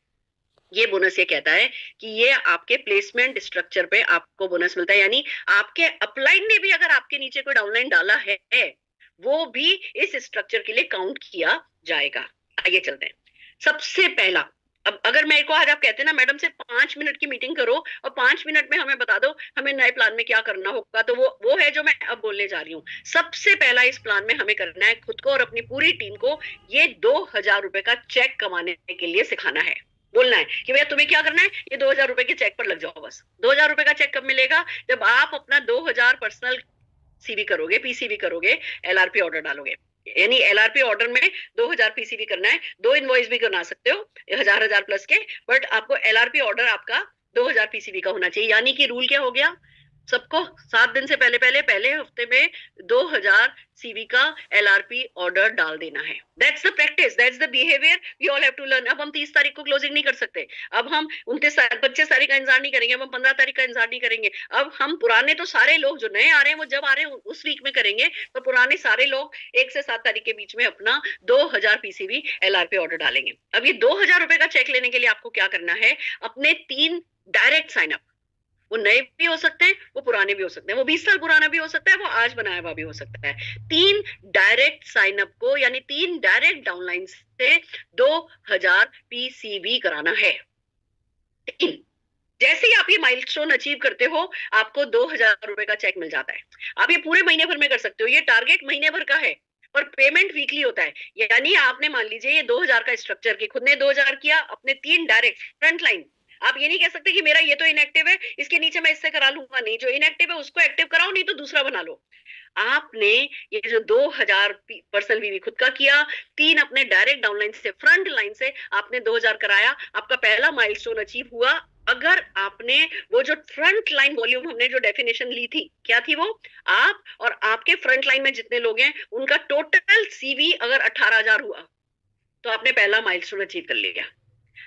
ये बोनस ये कहता है कि ये आपके प्लेसमेंट स्ट्रक्चर पे आपको बोनस मिलता है, यानी आपके अपलाइन ने भी अगर आपके नीचे कोई डाउनलाइन डाला है, वो भी इस स्ट्रक्चर के लिए काउंट किया जाएगा। आइए चलते हैं। सबसे पहला, अब अगर मेरे को आज आप कहते हैं ना मैडम सिर्फ 5 मिनट की मीटिंग करो और 5 मिनट में हमें बता दो हमें नए प्लान में क्या करना होगा, तो वो है जो मैं अब बोलने जा रही हूँ। सबसे पहला इस प्लान में हमें करना है खुद को और अपनी पूरी टीम को ये 2000 रुपए का चेक कमाने के लिए सिखाना है। बोलना है कि भैया तुम्हें क्या करना है, ये 2000 रुपए के चेक पर लग जाओ बस। 2000 रुपए का चेक कब मिलेगा? जब आप अपना 2000 पर्सनल सीवी करोगे, पीसीवी करोगे, एलआरपी ऑर्डर डालोगे। यानी एलआरपी ऑर्डर में 2000 पीसीवी करना है, 2 इनवॉइस भी बना सकते हो 1000 प्लस के, बट आपको एलआरपी ऑर्डर आपका 2000 पीसीवी का होना चाहिए। यानी कि रूल क्या हो गया? सबको 7 दिन से पहले पहले हफ्ते में 2000 सीवी का एलआरपी ऑर्डर डाल देना है। That's the practice, that's the behaviour we all have to learn. अब हम 30 तारीख को क्लोजिंग नहीं कर सकते, अब हम 25 तारीख का इंतजार नहीं करेंगे, अब हम 15 तारीख का इंतजार नहीं करेंगे। अब हम पुराने तो सारे लोग जो नए आ रहे हैं वो जब आ रहे हैं उस वीक में करेंगे, तो पुराने सारे लोग 1 से 7 तारीख के बीच में अपना 2000 पीसीवी एलआरपी ऑर्डर डालेंगे। अब ये 2000 रुपए का चेक लेने के लिए आपको क्या करना है, अपने 3 डायरेक्ट साइन अप, वो नए भी हो सकते हैं, वो पुराने भी हो सकते हैं, वो 20 साल पुराना भी हो सकता है, वो आज बनाया हुआ भी हो सकता है। 3 डायरेक्ट साइन अप को यानी 3 डायरेक्ट डाउनलाइन से 2000 पीसीवी कराना है। 3 जैसे ही आप ये माइलस्टोन अचीव करते हो आपको 2000 रुपए का चेक मिल जाता है। आप ये पूरे महीने भर में कर सकते हो, ये टारगेट महीने भर का है और पेमेंट वीकली होता है। यानी आपने मान लीजिए ये 2000 का स्ट्रक्चर की खुद ने 2000 किया, अपने 3 डायरेक्ट फ्रंट लाइन। आप ये नहीं कह सकते कि मेरा ये तो इनएक्टिव है इसके नीचे मैं इससे करा लूंगा, नहीं, जो इनएक्टिव है उसको एक्टिव कराओ, नहीं तो दूसरा बना लो। आपने ये जो 2000 पर्सनल वीवी खुद का किया, 3 अपने डायरेक्ट डाउनलाइन से फ्रंट लाइन से आपने 2000 कराया, आपका पहला माइलस्टोन अचीव हुआ। अगर आपने वो जो फ्रंट लाइन वॉल्यूम हमने जो डेफिनेशन ली थी, क्या थी वो, आप और आपके फ्रंट लाइन में जितने लोग हैं उनका टोटल सीवी अगर 18,000 हुआ तो आपने पहला माइलस्टोन अचीव कर लिया,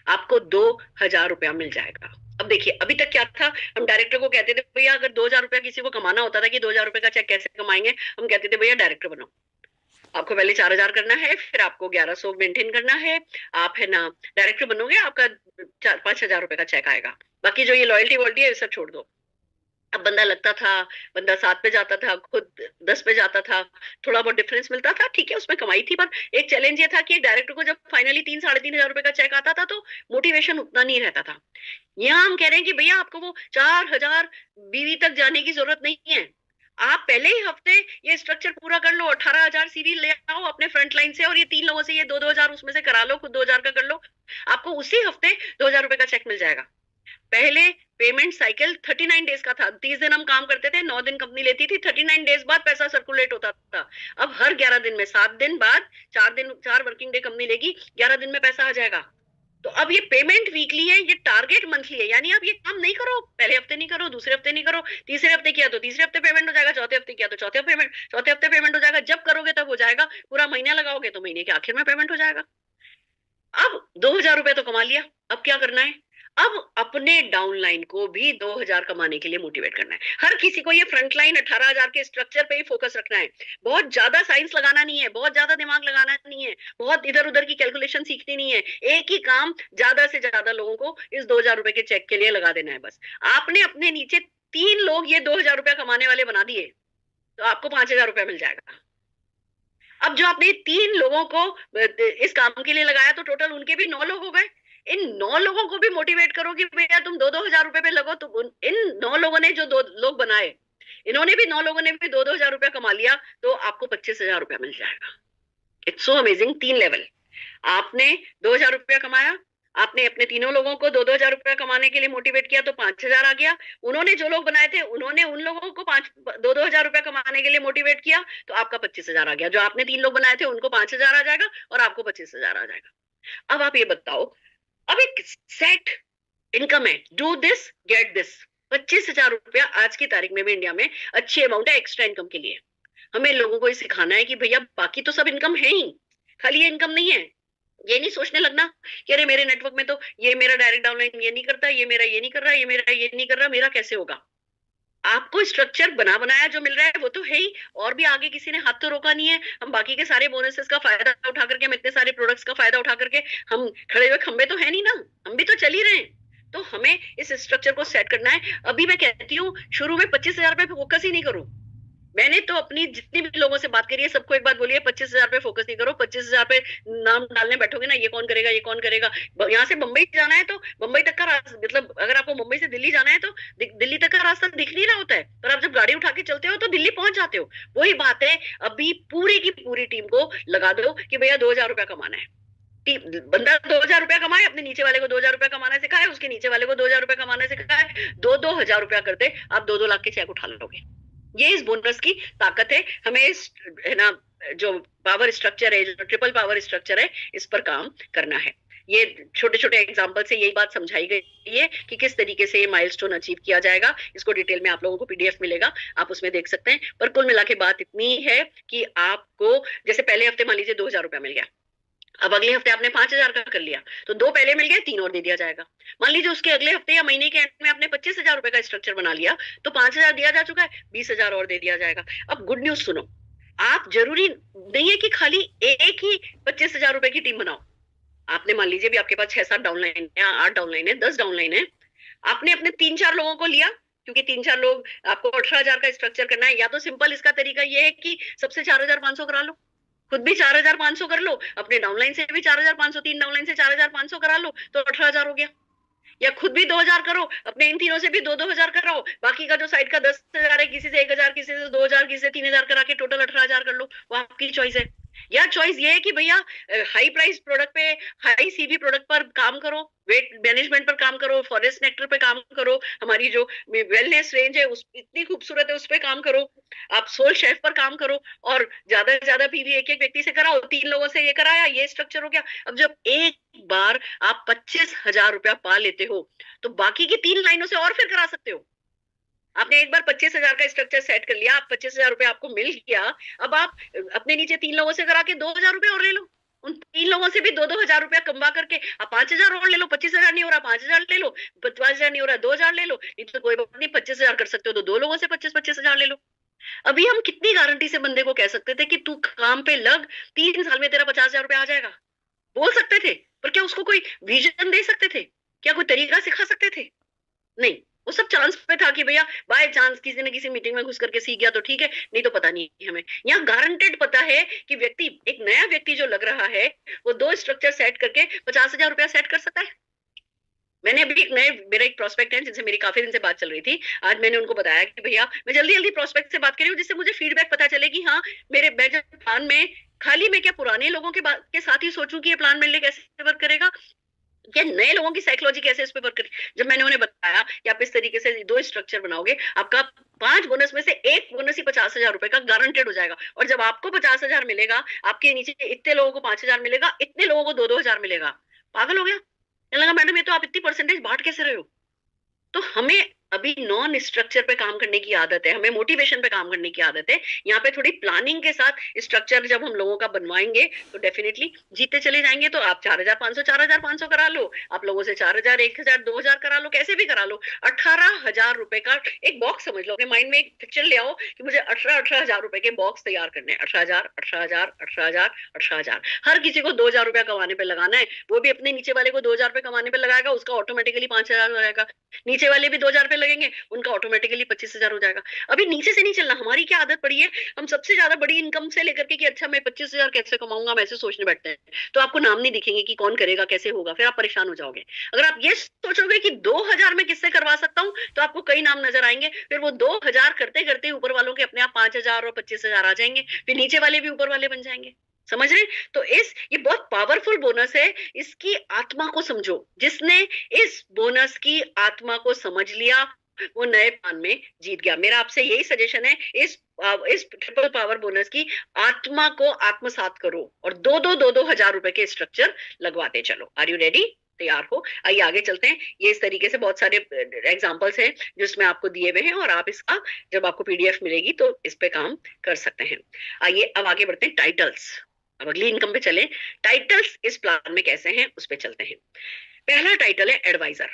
आपको 2000 रुपया मिल जाएगा। अब देखिए अभी तक क्या था, हम डायरेक्टर को कहते थे भैया अगर 2000 रुपया किसी को कमाना होता था कि 2000 रुपए का चेक कैसे कमाएंगे, हम कहते थे भैया डायरेक्टर बनो, आपको पहले 4000 करना है, फिर आपको 1100 मेंटेन करना है, आप है ना डायरेक्टर बनोगे, आपका 4-5 हजार रुपए का चेक आएगा, बाकी जो ये लॉयल्टी वॉल्टी है ये सब छोड़ दो। अब बंदा लगता था, बंदा 7 पे जाता था, खुद 10 पे जाता था, थोड़ा बहुत डिफरेंस मिलता था, ठीक है उसमें कमाई थी, पर एक चैलेंज ये था कि एक डायरेक्टर को जब फाइनली 3-3.5 हजार रुपए का चेक आता था तो मोटिवेशन उतना नहीं रहता था। यहाँ हम कह रहे हैं कि भैया आपको वो 4000 बीवी तक जाने की जरूरत नहीं है, आप पहले ही हफ्ते ये स्ट्रक्चर पूरा कर लो, 18,000 सीवी ले आओ अपने फ्रंट लाइन से, और ये 3 लोगों से ये 2-2 हजार उसमें से करा लो, खुद 2000 का कर लो, आपको उसी हफ्ते 2000 रुपए का चेक मिल जाएगा। पहले पेमेंट साइकिल 39 डेज का था, 30 दिन हम काम करते थे, 9 दिन कंपनी लेती थी, 39 डेज बाद पैसा सर्कुलेट होता था। अब हर 11 दिन में, 7 दिन बाद 4 वर्किंग डे कंपनी लेगी, 11 दिन में पैसा आ जाएगा। तो अब ये पेमेंट वीकली है, ये टारगेट मंथली है, यानी आप ये काम नहीं करो, पहले हफ्ते नहीं करो, दूसरे हफ्ते नहीं करो, तीसरे हफ्ते किया तो तीसरे हफ्ते पेमेंट हो जाएगा, चौथे हफ्ते किया तो चौथे हफ्ते पेमेंट हो जाएगा, जब करोगे तब हो जाएगा, पूरा महीना लगाओगे तो महीने के आखिर में पेमेंट हो जाएगा। अब 2000 रुपए तो कमा लिया, अब क्या करना है, अब अपने डाउनलाइन को भी 2000 कमाने के लिए मोटिवेट करना है। हर किसी को ये फ्रंटलाइन 18,000 के स्ट्रक्चर पे ही फोकस रखना है, बहुत ज्यादा साइंस लगाना नहीं है, बहुत ज्यादा दिमाग लगाना नहीं है, बहुत इधर उधर की कैलकुलेशन सीखनी नहीं है, एक ही काम ज्यादा से ज्यादा लोगों को इस 2000 रुपए के चेक के लिए लगा देना है। बस आपने अपने नीचे 3 लोग ये 2000 रुपया कमाने वाले बना दिए तो आपको 5000 रुपया मिल जाएगा। अब जो आपने 3 लोगों को इस काम के लिए लगाया तो टोटल उनके भी 9 लोग हो गए, इन 9 लोगों को भी मोटिवेट करो कि भैया तुम 2-2 हजार रुपए पे लगो, तो इन 9 लोगों ने जो 2 लोग बनाए, इन्होंने भी 9 लोगों ने भी 2-2 हजार रुपया कमा लिया, तो आपको 25,000 रुपया मिल जाएगा। It's so amazing. 3 लेवल, आपने 2000 रुपया कमाया, आपने अपने 3 लोगों को 2-2 हजार रुपया कमाने के लिए मोटिवेट किया तो 5000 आ गया, उन्होंने जो लोग बनाए थे उन्होंने उन लोगों को 2-2 हजार रुपया कमाने के लिए मोटिवेट किया तो आपका 25,000 आ गया, जो आपने 3 लोग बनाए थे उनको 5000 आ जाएगा और आपको 25,000 आ जाएगा। अब आप ये बताओ, अब एक सेट इनकम है, डू दिस गेट दिस, 25,000 रुपया आज की तारीख में भी इंडिया में अच्छी अमाउंट है एक्स्ट्रा इनकम के लिए। हमें लोगों को ये सिखाना है कि भैया बाकी तो सब इनकम है ही, खाली ये इनकम नहीं है। ये नहीं सोचने लगना कि अरे मेरे नेटवर्क में तो ये मेरा डायरेक्ट डाउनलाइन ये नहीं करता, ये मेरा ये नहीं कर रहा, ये मेरा ये नहीं कर रहा, मेरा कैसे होगा। आपको स्ट्रक्चर बना बनाया जो मिल रहा है वो तो है ही, और भी आगे किसी ने हाथ तो रोका नहीं है। हम बाकी के सारे बोनसेस का फायदा उठा करके, हम इतने सारे प्रोडक्ट्स का फायदा उठा करके हम खड़े हुए खंबे तो है नहीं ना, हम भी तो चल ही रहे हैं। तो हमें इस स्ट्रक्चर को सेट करना है। अभी मैं कहती हूँ शुरू में 25,000 पे फोकस ही नहीं करो। मैंने तो अपनी जितनी भी लोगों से बात करी है सबको एक बात बोली है, 25,000 पे फोकस नहीं करो। 25,000 पे नाम डालने बैठोगे ना, ये कौन करेगा, ये कौन करेगा। यहाँ से बंबई जाना है तो बंबई तक का रास्ता, मतलब अगर आपको मुंबई से दिल्ली जाना है तो दिल्ली तक का रास्ता दिख नहीं रहा होता है, पर आप जब गाड़ी उठा के चलते हो तो दिल्ली पहुंच जाते हो। वही बात है, अभी पूरी की पूरी टीम को लगा दो कि भैया 2,000 रुपया कमाना है। बंदा 2,000 रुपया कमाए, अपने नीचे वाले को 2,000 रुपया कमाना सिखाए, उसके नीचे वाले को 2,000 रुपया कमाना सिखाए, 2-2 हजार रुपया करते आप 2-2 लाख के चेक उठा लोगे। ये इस बोनस की ताकत है। हमें इस है ना जो पावर स्ट्रक्चर है, जो ट्रिपल पावर स्ट्रक्चर है, इस पर काम करना है। ये छोटे छोटे एग्जाम्पल से यही बात समझाई गई है कि किस तरीके से ये माइलस्टोन अचीव किया जाएगा। इसको डिटेल में आप लोगों को पीडीएफ मिलेगा, आप उसमें देख सकते हैं। पर कुल मिला के बात इतनी है कि आपको जैसे पहले हफ्ते मान लीजिए 2,000 रुपया मिल गया, अब अगले हफ्ते आपने 5,000 का कर लिया, तो 2 पहले मिल गए, 3 और दे दिया जाएगा। मान लीजिए उसके अगले हफ्ते या महीने के एंड में आपने 25,000 रुपए का स्ट्रक्चर बना लिया, तो 5,000 दिया जा चुका है, 20,000 और दे दिया जाएगा। अब गुड न्यूज सुनो, आप जरूरी नहीं है कि खाली एक ही 25,000 रुपए की टीम बनाओ। आपने मान लीजिए भी आपके पास 6-7 डाउनलाइन है, 8 डाउनलाइन है, 10 डाउनलाइन है, आपने अपने 3-4 लोगों को लिया, क्योंकि 3-4 लोग आपको 18,000 का स्ट्रक्चर करना है। या तो सिंपल इसका तरीका ये है कि सबसे 4,500 करा लो, खुद भी 4,500 कर लो, अपने डाउनलाइन से भी 4,500, 3 डाउनलाइन से 4,500 करा लो, तो 18,000 हो गया। या खुद भी 2,000 करो, अपने इन तीनों से भी 2-2 हजार कराओ, बाकी का जो साइड का 10,000 है, किसी से 1,000, किसी से 2,000, किसी से 3,000 करा के टोटल 18,000 कर लो, वो आपकी चॉइस है। या चॉइस ये है कि भैया हाई प्राइस प्रोडक्ट पे, हाई सीवी प्रोडक्ट पर काम करो, वेट मैनेजमेंट पर काम करो, फॉरेस्ट नेक्टर पे काम करो, हमारी जो वेलनेस रेंज है उस इतनी खूबसूरत है उस पे काम करो, आप सोल शेफ पर काम करो, और ज्यादा से ज्यादा पीवी एक एक व्यक्ति से कराओ। 3 लोगों से ये कराया, ये स्ट्रक्चर हो गया। अब जब एक बार आप 25,000 रुपया पा लेते हो, तो बाकी की 3 लाइनों से और फिर करा सकते हो। आपने एक बार 25,000 का स्ट्रक्चर सेट कर लिया, आप 25,000 रुपए आपको मिल गया, अब आप अपने नीचे 3 लोगों से करा के 2,000 रुपए और ले लो, उन 3 लोगों से भी 2-2 हजार रुपया कमा करके आप 5,000 और ले लो। 25,000 नहीं हो रहा 5,000 ले लो, 5,000 नहीं हो रहा 2,000 ले लो, नहीं तो कोई बात नहीं 25,000 कर सकते हो तो 2 लोगों से 25,000 ले लो। अभी हम कितनी गारंटी से बंदे को कह सकते थे कि तू काम पे लग, 3 साल में तेरा 50,000 रुपया आ जाएगा, बोल सकते थे। पर क्या उसको कोई विजन दे सकते थे? क्या कोई तरीका सिखा सकते थे? नहीं, वो सब चांस पे था कि भैया बाय चांस किसी न किसी मीटिंग में घुस करके सीख गया तो ठीक है, नहीं तो पता नहीं हमें। यहाँ गारंटेड पता है कि व्यक्ति, एक नया व्यक्ति जो लग रहा है, वो 2 स्ट्रक्चर सेट करके 50,000 रुपया सेट कर सकता है। मैंने अभी एक नए, मेरा एक प्रोस्पेक्ट है जिनसे मेरी काफी दिन से बात चल रही थी, आज मैंने उनको बताया कि भैया मैं जल्दी जल्दी प्रोस्पेक्ट से बात कर रही हूँ, जिससे मुझे फीडबैक पता चले कि हाँ मेरे मैं जब प्लान में खाली मैं क्या पुराने लोगों के साथ ही सोचूं कि ये प्लान मेरे लिए कैसे वर्क करेगा, या नए लोगों की साइकोलॉजी कैसे इस पे वर्क करेगी। जब मैंने उन्हें बताया कि आप इस तरीके से 2 स्ट्रक्चर बनाओगे, आपका 5 बोनस में से एक बोनस ही 50,000 रुपए का गारंटेड हो जाएगा, और जब आपको 50,000 मिलेगा, आपके नीचे इतने लोगों को 5,000 मिलेगा, इतने लोगों को 2-2 हजार मिलेगा। पागल हो गया? लगा मैडम ये तो आप इतनी परसेंटेज बांट कैसे रहे हो? तो हमें अभी नॉन स्ट्रक्चर पे काम करने की आदत है, हमें मोटिवेशन पे काम करने की आदत है। यहाँ पे थोड़ी प्लानिंग के साथ स्ट्रक्चर जब हम लोगों का बनवाएंगे तो डेफिनेटली जीते चले जाएंगे। तो आप 4,500 करा लो, आप लोगों से 4,000, 1,000, 2,000 करा लो, कैसे भी करा लो। 18,000 रुपए का एक बॉक्स समझ लो, अपने माइंड में एक पिक्चर ले आओ कि मुझे 18,000 रुपए के बॉक्स तैयार करने हैं। 18,000, 18,000, 18,000, 18,000, हर किसी को 2,000 रुपया कमाने पे लगाना है। वो भी अपने नीचे वाले को 2,000 रुपए कमाने पे लगाएगा, उसका ऑटोमेटिकली 5,000 हो जाएगा। नीचे वाले भी 2,000 रुपए लगेंगे, उनका ऑटोमेटिकली 25,000 हो जाएगा। अभी नीचे से नहीं चलना। हमारी क्या आदत पड़ी है, हम सबसे ज्यादा बड़ी इनकम से लेकर के कि अच्छा मैं 25,000 कैसे कमाऊंगा, हम ऐसे सोचने बैठते हैं, तो आपको नाम नहीं दिखेंगे कि कौन करेगा, कैसे होगा, फिर आप परेशान हो जाओगे। अगर आप ये सोचोगे कि 2,000 में किससे करवा सकता हूँ, तो आपको कई नाम नजर आएंगे, फिर वो 2,000 करते करते ऊपर वालों के अपने आप 5,000 और 25,000 आ जाएंगे, फिर नीचे वाले भी ऊपर वाले बन जाएंगे। समझ रहे? तो ये बहुत पावरफुल बोनस है, इसकी आत्मा को समझो। जिसने इस बोनस की आत्मा को समझ लिया वो नए प्लान में जीत गया। मेरा आपसे यही सजेशन है, इस ट्रिपल पावर बोनस की आत्मा को आत्मसात करो और 2-2 हजार रुपए के स्ट्रक्चर लगवाते चलो। Are you ready? तैयार हो? आइए आगे चलते हैं। ये इस तरीके से बहुत सारे एग्जांपल्स हैं जिसमें आपको दिए हुए हैं, और आप इसका जब आपको पीडीएफ मिलेगी तो इस पे काम कर सकते हैं। आइए अब आगे बढ़ते हैं। टाइटल्स, अब अगली इनकम पे चले। टाइटल्स इस प्लान में कैसे हैं उस पे चलते हैं। पहला टाइटल है एडवाइजर।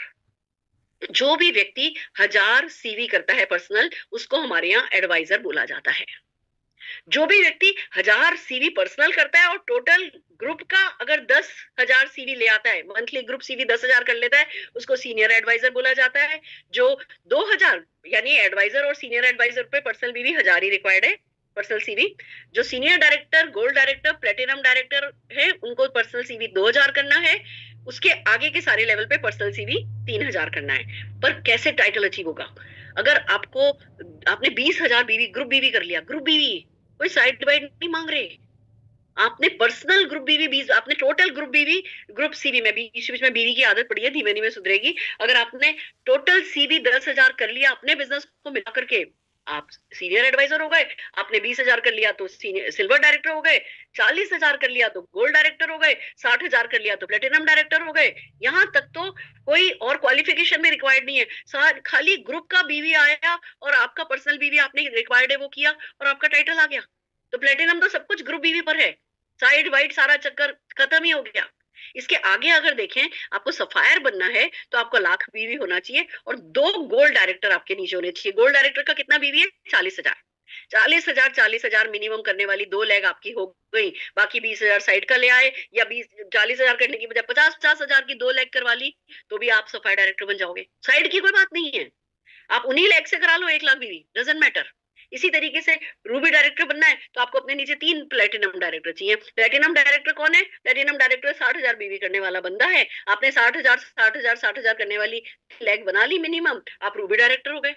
जो भी व्यक्ति 1,000 सीवी करता है पर्सनल, उसको हमारे यहाँ एडवाइजर बोला जाता है। जो भी व्यक्ति 1,000 सीवी पर्सनल करता है और टोटल ग्रुप का अगर 10,000 सीवी ले आता है, मंथली ग्रुप सीवी 10,000 कर लेता है, उसको सीनियर एडवाइजर बोला जाता है। जो 2,000 यानी एडवाइजर और सीनियर एडवाइजर पे पर्सनल बीवी 1,000 ही रिक्वायर्ड है, पर्सनल सीवी। जो senior director, gold director, platinum director है, उनको पर्सनल सीवी 2,000 करना है। उसके आगे के सारे लेवल पे पर्सनल सीवी 3,000 करना है। पर कैसे टाइटल अचीव होगा? अगर आपने 20,000 बीवी, ग्रुप बीवी कर लिया, ग्रुप बीवी कोई साइड बाइट नहीं मांग रहे, आपने पर्सनल ग्रुप बीवी 20, आपने टोटल ग्रुप बीवी, ग्रुप सीवी में बीच बीच में बीवी की आदत पड़ी है, धीमे धीमे सुधरेगी। अगर आपने टोटल सीवी 10,000 कर लिया अपने बिजनेस को मिला करके, आप सीनियर एडवाइजर हो गए, आपने 20,000 कर लिया तो सीनियर सिल्वर डायरेक्टर हो गए, 40,000 कर लिया तो गोल्ड डायरेक्टर हो गए, 60,000 कर लिया तो प्लेटिनम डायरेक्टर हो गए। यहाँ तक तो कोई और क्वालिफिकेशन भी रिक्वायर्ड नहीं है, खाली ग्रुप का बीवी आया और आपका पर्सनल बीवी आपने रिक्वायर्ड है वो किया और आपका टाइटल आ गया। तो प्लेटिनम तो सब कुछ ग्रुप बीवी पर है, साइड वाइड सारा चक्कर खत्म ही हो गया। इसके आगे अगर देखें, आपको सफायर बनना है तो आपको लाख बीवी होना चाहिए और 2 गोल्ड डायरेक्टर आपके नीचे होने चाहिए। गोल्ड डायरेक्टर का कितना बीवी है? 40,000। 40,000 40,000 मिनिमम करने वाली 2 लेग आपकी हो गई, बाकी 20,000 साइड का ले आए, या 40,000 करने की बजाय 50,000 की 2 लेग करवा ली, तो भी आप सफायर डायरेक्टर बन जाओगे। साइड की कोई बात नहीं है, आप उन्हीं लेग से करा लो 1 लाख बीवी, डजेंट मैटर। इसी तरीके से रूबी डायरेक्टर बनना है तो आपको अपने नीचे 3 प्लेटिनम डायरेक्टर चाहिए। प्लेटिनम डायरेक्टर कौन है? प्लेटिनम डायरेक्टर 60,000 बीवी करने वाला बंदा है। आपने 60,000 60,000 60,000 करने वाली लेग बना ली मिनिमम, आप रूबी डायरेक्टर हो गए।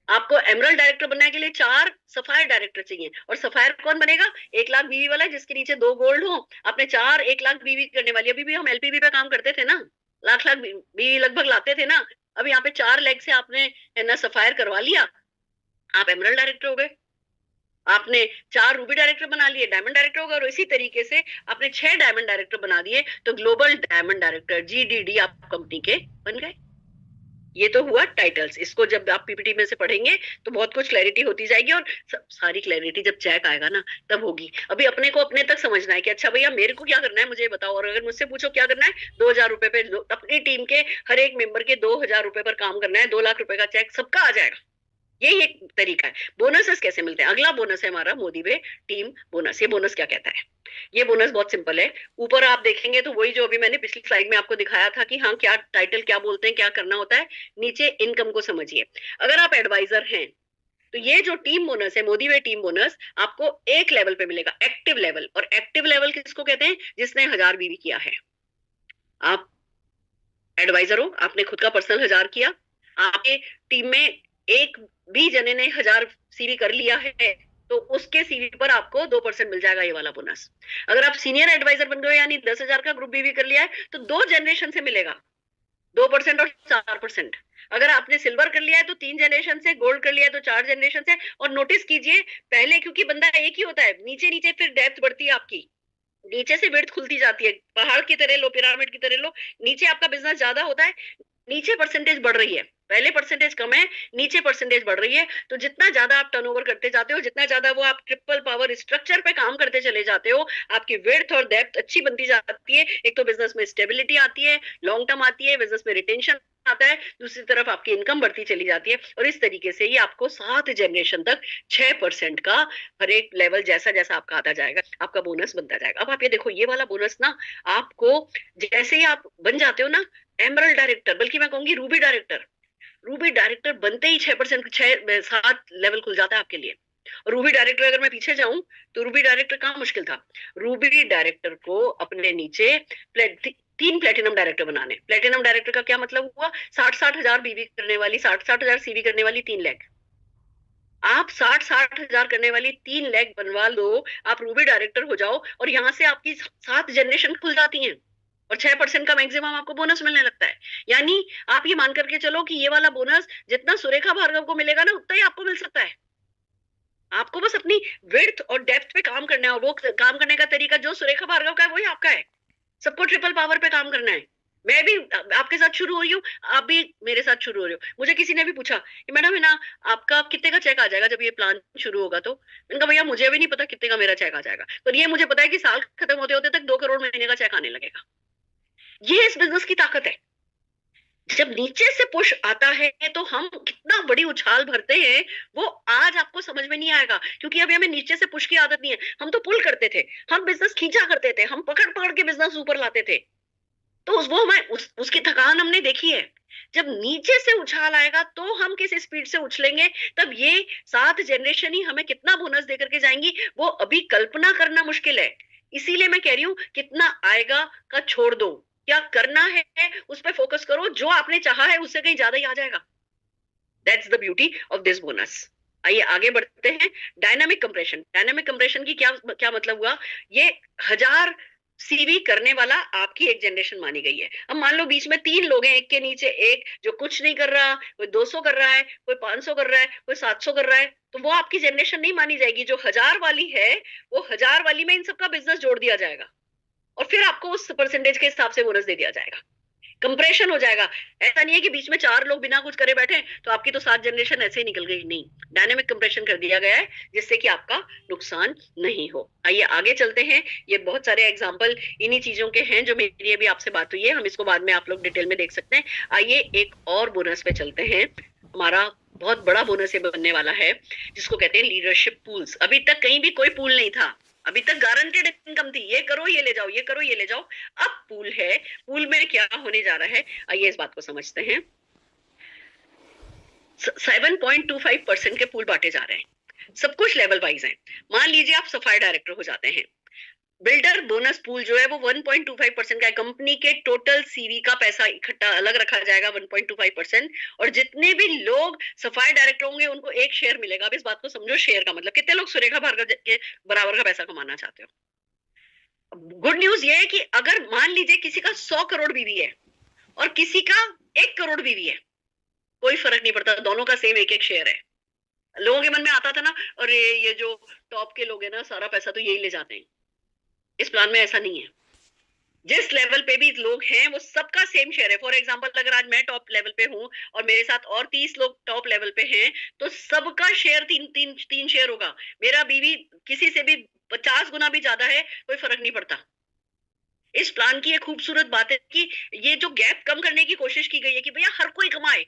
आपको एमरल्ड डायरेक्टर बनने के लिए 4 सफायर डायरेक्टर चाहिए, और सफायर कौन बनेगा? 1 लाख बीवी वाला जिसके नीचे 2 गोल्ड हो। आपने 4 1 लाख बीवी करने वाली, अभी भी हम एलपीबी पे काम करते थे ना, लाख लाख बीवी लगभग लाते थे ना। अब यहाँ पे 4 लेग से आपने है ना सफायर करवा लिया, आप एमरल्ड डायरेक्टर हो गए। आपने 4 रूबी डायरेक्टर बना लिए, डायमंड डायरेक्टर हो गए, और इसी तरीके से आपने 6 डायमंड डायरेक्टर बना दिए तो ग्लोबल डायमंड डायरेक्टर GDD आप कंपनी के बन गए। ये तो हुआ टाइटल्स। इसको जब आप पीपीटी में से पढ़ेंगे तो बहुत कुछ क्लैरिटी होती जाएगी, और सारी क्लैरिटी जब चेक आएगा ना तब होगी। अभी अपने को अपने तक समझना है कि अच्छा भैया मेरे को क्या करना है मुझे बताओ, और अगर मुझसे पूछो क्या करना है, 2,000 रुपए पे अपनी टीम के हर एक मेंबर के 2,000 रुपए पर काम करना है, 2 लाख रुपए का चेक सबका आ जाएगा। यही एक तरीका है। बोनसेस कैसे मिलते हैं? अगला बोनस है हमारा मोदी वे टीम बोनस। ये बोनस क्या कहता है? ये बोनस बहुत सिंपल है। ऊपर आप देखेंगे तो वही जो अभी मैंने पिछली स्लाइड में आपको दिखाया था कि हाँ क्या टाइटल क्या बोलते हैं, क्या करना होता है। नीचे इनकम को समझिए। अगर आप एडवाइजर हैं तो ये जो टीम बोनस है, मोदी वे टीम बोनस, आपको एक लेवल पे मिलेगा, एक्टिव लेवल। और एक्टिव लेवल किसको कहते हैं? जिसने 1,000 बीवी किया है। आप एडवाइजर हो, आपने खुद का पर्सनल 1,000 किया, आपके टीम में एक भी जने ने 1,000 सीवी कर लिया है तो उसके सीवी पर आपको 2% मिल जाएगा, ये वाला बोनस। अगर आप सीनियर एडवाइजर बन गए यानी 10,000 का ग्रुप बीवी कर लिया है तो 2 जनरेशन से मिलेगा 2% और 4%। अगर आपने सिल्वर कर लिया है तो 3 जनरेशन से, गोल्ड कर लिया है तो 4 जनरेशन से। और नोटिस कीजिए पहले क्योंकि बंदा एक ही होता है, नीचे नीचे फिर डेप्थ बढ़ती है आपकी, नीचे से विड्थ खुलती जाती है, पहाड़ की तरह लो, पिरामिड की तरह लो। नीचे आपका बिजनेस ज्यादा होता है, नीचे परसेंटेज बढ़ रही है, पहले परसेंटेज कम है, नीचे परसेंटेज बढ़ रही है। तो जितना ज्यादा आप टर्नओवर करते जाते हो, जितना ज्यादा वो आप ट्रिपल पावर स्ट्रक्चर पे काम करते चले जाते हो, आपकी विड्थ और डेप्थ अच्छी बनती जाती है। एक तो बिजनेस में स्टेबिलिटी आती है, लॉन्ग टर्म आती है, बिजनेस में रिटेंशन आता है, दूसरी तरफ आपकी इनकम बढ़ती चली जाती है। और इस तरीके से ही आपको 7 जनरेशन तक 6% का हर एक लेवल जैसा जैसा आपका आता जाएगा आपका बोनस बनता जाएगा। अब आप ये देखो, ये वाला बोनस ना आपको जैसे ही आप बन जाते हो ना एमरल्ड डायरेक्टर, बल्कि मैं कहूंगी रूबी डायरेक्टर, रूबी डायरेक्टर बनते ही 6% 7 लेवल खुल जाता है आपके लिए। रूबी डायरेक्टर अगर मैं पीछे जाऊं तो रूबी डायरेक्टर कहाँ मुश्किल था? रूबी डायरेक्टर को अपने नीचे 3 प्लेटिनम डायरेक्टर बनाने। प्लेटिनम डायरेक्टर का क्या मतलब हुआ? 60,000 बीवी करने वाली, 60,000 सीवी करने वाली 3 लेग। आप 60,000 करने वाली 3 लेग बनवा लो, आप रूबी डायरेक्टर हो जाओ, और यहाँ से आपकी 7 जनरेशन खुल जाती हैं और 6% का मैक्सिमम आपको बोनस मिलने लगता है। यानी आप ये मान करके चलो कि ये वाला बोनस जितना सुरेखा भार्गव को मिलेगा ना उतना ही आपको मिल सकता है। आपको बस अपनी विड्थ और डेप्थ पे काम करना है, और वो काम करने का तरीका जो सुरेखा भार्गव का है वही आपका है। सबको ट्रिपल पावर पे काम करना है। मैं भी आपके साथ शुरू हो रही हूँ, आप भी मेरे साथ शुरू हो रहे हो। मुझे किसी ने भी पूछा कि मैडम है ना आपका कितने का चेक आ जाएगा जब ये प्लान शुरू होगा, तो मैंने कहा भैया मुझे भी नहीं पता कितने का मेरा चेक आ जाएगा, पर ये मुझे पता है कि साल खत्म होते होते तक 2 करोड़ महीने का चेक आने लगेगा। ये इस बिजनेस की ताकत है। जब नीचे से पुश आता है तो हम कितना बड़ी उछाल भरते हैं वो आज आपको समझ में नहीं आएगा, क्योंकि अभी हमें नीचे से पुश की आदत नहीं है। हम तो पुल करते थे, हम बिजनेस खींचा करते थे, हम पकड़ पकड़ के बिजनेस ऊपर लाते थे, तो वो हमें उसकी थकान हमने देखी है। जब नीचे से उछाल आएगा तो हम किस स्पीड से उछलेंगे, तब ये 7 जनरेशन ही हमें कितना बोनस देकर के जाएंगी वो अभी कल्पना करना मुश्किल है। इसीलिए मैं कह रही हूँ कितना आएगा का छोड़ दो, क्या करना है उस पर फोकस करो, जो आपने चाहा है उससे कहीं ज्यादा ही आ जाएगा। That's the beauty of this bonus. आइए आगे बढ़ते हैं। Dynamic compression. डायनामिक कंप्रेशन की क्या क्या मतलब हुआ? ये 1,000 सीवी करने वाला आपकी एक जनरेशन मानी गई है। अब मान लो बीच में 3 लोग हैं, एक के नीचे एक, जो कुछ नहीं कर रहा, कोई 200 कर रहा है, कोई 500 कर रहा है, कोई 700 कर रहा है, तो वो आपकी जनरेशन नहीं मानी जाएगी। जो 1000 वाली है, वो 1000 वाली में इन सबका बिजनेस जोड़ दिया जाएगा और फिर आपको उस परसेंटेज के हिसाब से बोनस दे दिया जाएगा। कंप्रेशन हो जाएगा। ऐसा नहीं है कि बीच में 4 लोग बिना कुछ करे बैठे तो आपकी तो 7 जनरेशन ऐसे ही निकल गई, नहीं, डायनेमिक कंप्रेशन कर दिया गया है जिससे कि आपका नुकसान नहीं हो। आइए आगे चलते हैं। ये बहुत सारे एग्जाम्पल इन्हीं चीजों के हैं जो मेरी अभी आपसे बात हुई है, हम इसको बाद में आप लोग डिटेल में देख सकते हैं। आइए एक और बोनस पे चलते हैं। हमारा बहुत बड़ा बोनस ये बनने वाला है जिसको कहते हैं लीडरशिप पूल्स। अभी तक कहीं भी कोई पूल नहीं था, अभी तक गारंटेड इनकम थी, ये करो ये ले जाओ, ये करो ये ले जाओ। अब पूल है, पूल में क्या होने जा रहा है, आइए इस बात को समझते हैं। 7.25% के पूल बांटे जा रहे हैं, सब कुछ लेवल वाइज है। मान लीजिए आप सफाई डायरेक्टर हो जाते हैं, बिल्डर बोनस पूल जो है वो 1.25% का है। कंपनी के टोटल सीवी का पैसा इकट्ठा अलग रखा जाएगा 1.25%, और जितने भी लोग सफाई डायरेक्टर होंगे उनको एक शेयर मिलेगा। अब इस बात को समझो, शेयर का मतलब कितने लोग सुरेखा भार्गव के बराबर का पैसा कमाना चाहते हो। गुड न्यूज ये है कि अगर मान लीजिए किसी का 100 करोड़ बीवी है और किसी का 1 करोड़ बीवी है, कोई फर्क नहीं पड़ता, दोनों का सेम एक एक शेयर है। लोगों के मन में आता था ना, और ये जो टॉप के लोग हैं ना, सारा पैसा तो यही ले जाते हैं। इस प्लान में ऐसा नहीं है। जिस लेवल पे भी लोग हैं वो सबका सेम शेयर है। फॉर एग्जांपल, अगर आज मैं टॉप लेवल पे हूं और मेरे साथ और 30 लोग टॉप लेवल पे हैं, तो सबका शेयर तीन शेयर होगा। मेरा बीवी किसी से भी 50 गुना भी ज्यादा है, कोई फर्क नहीं पड़ता। इस प्लान की एक खूबसूरत बात है कि ये जो गैप कम करने की कोशिश की गई है कि भैया हर कोई कमाए।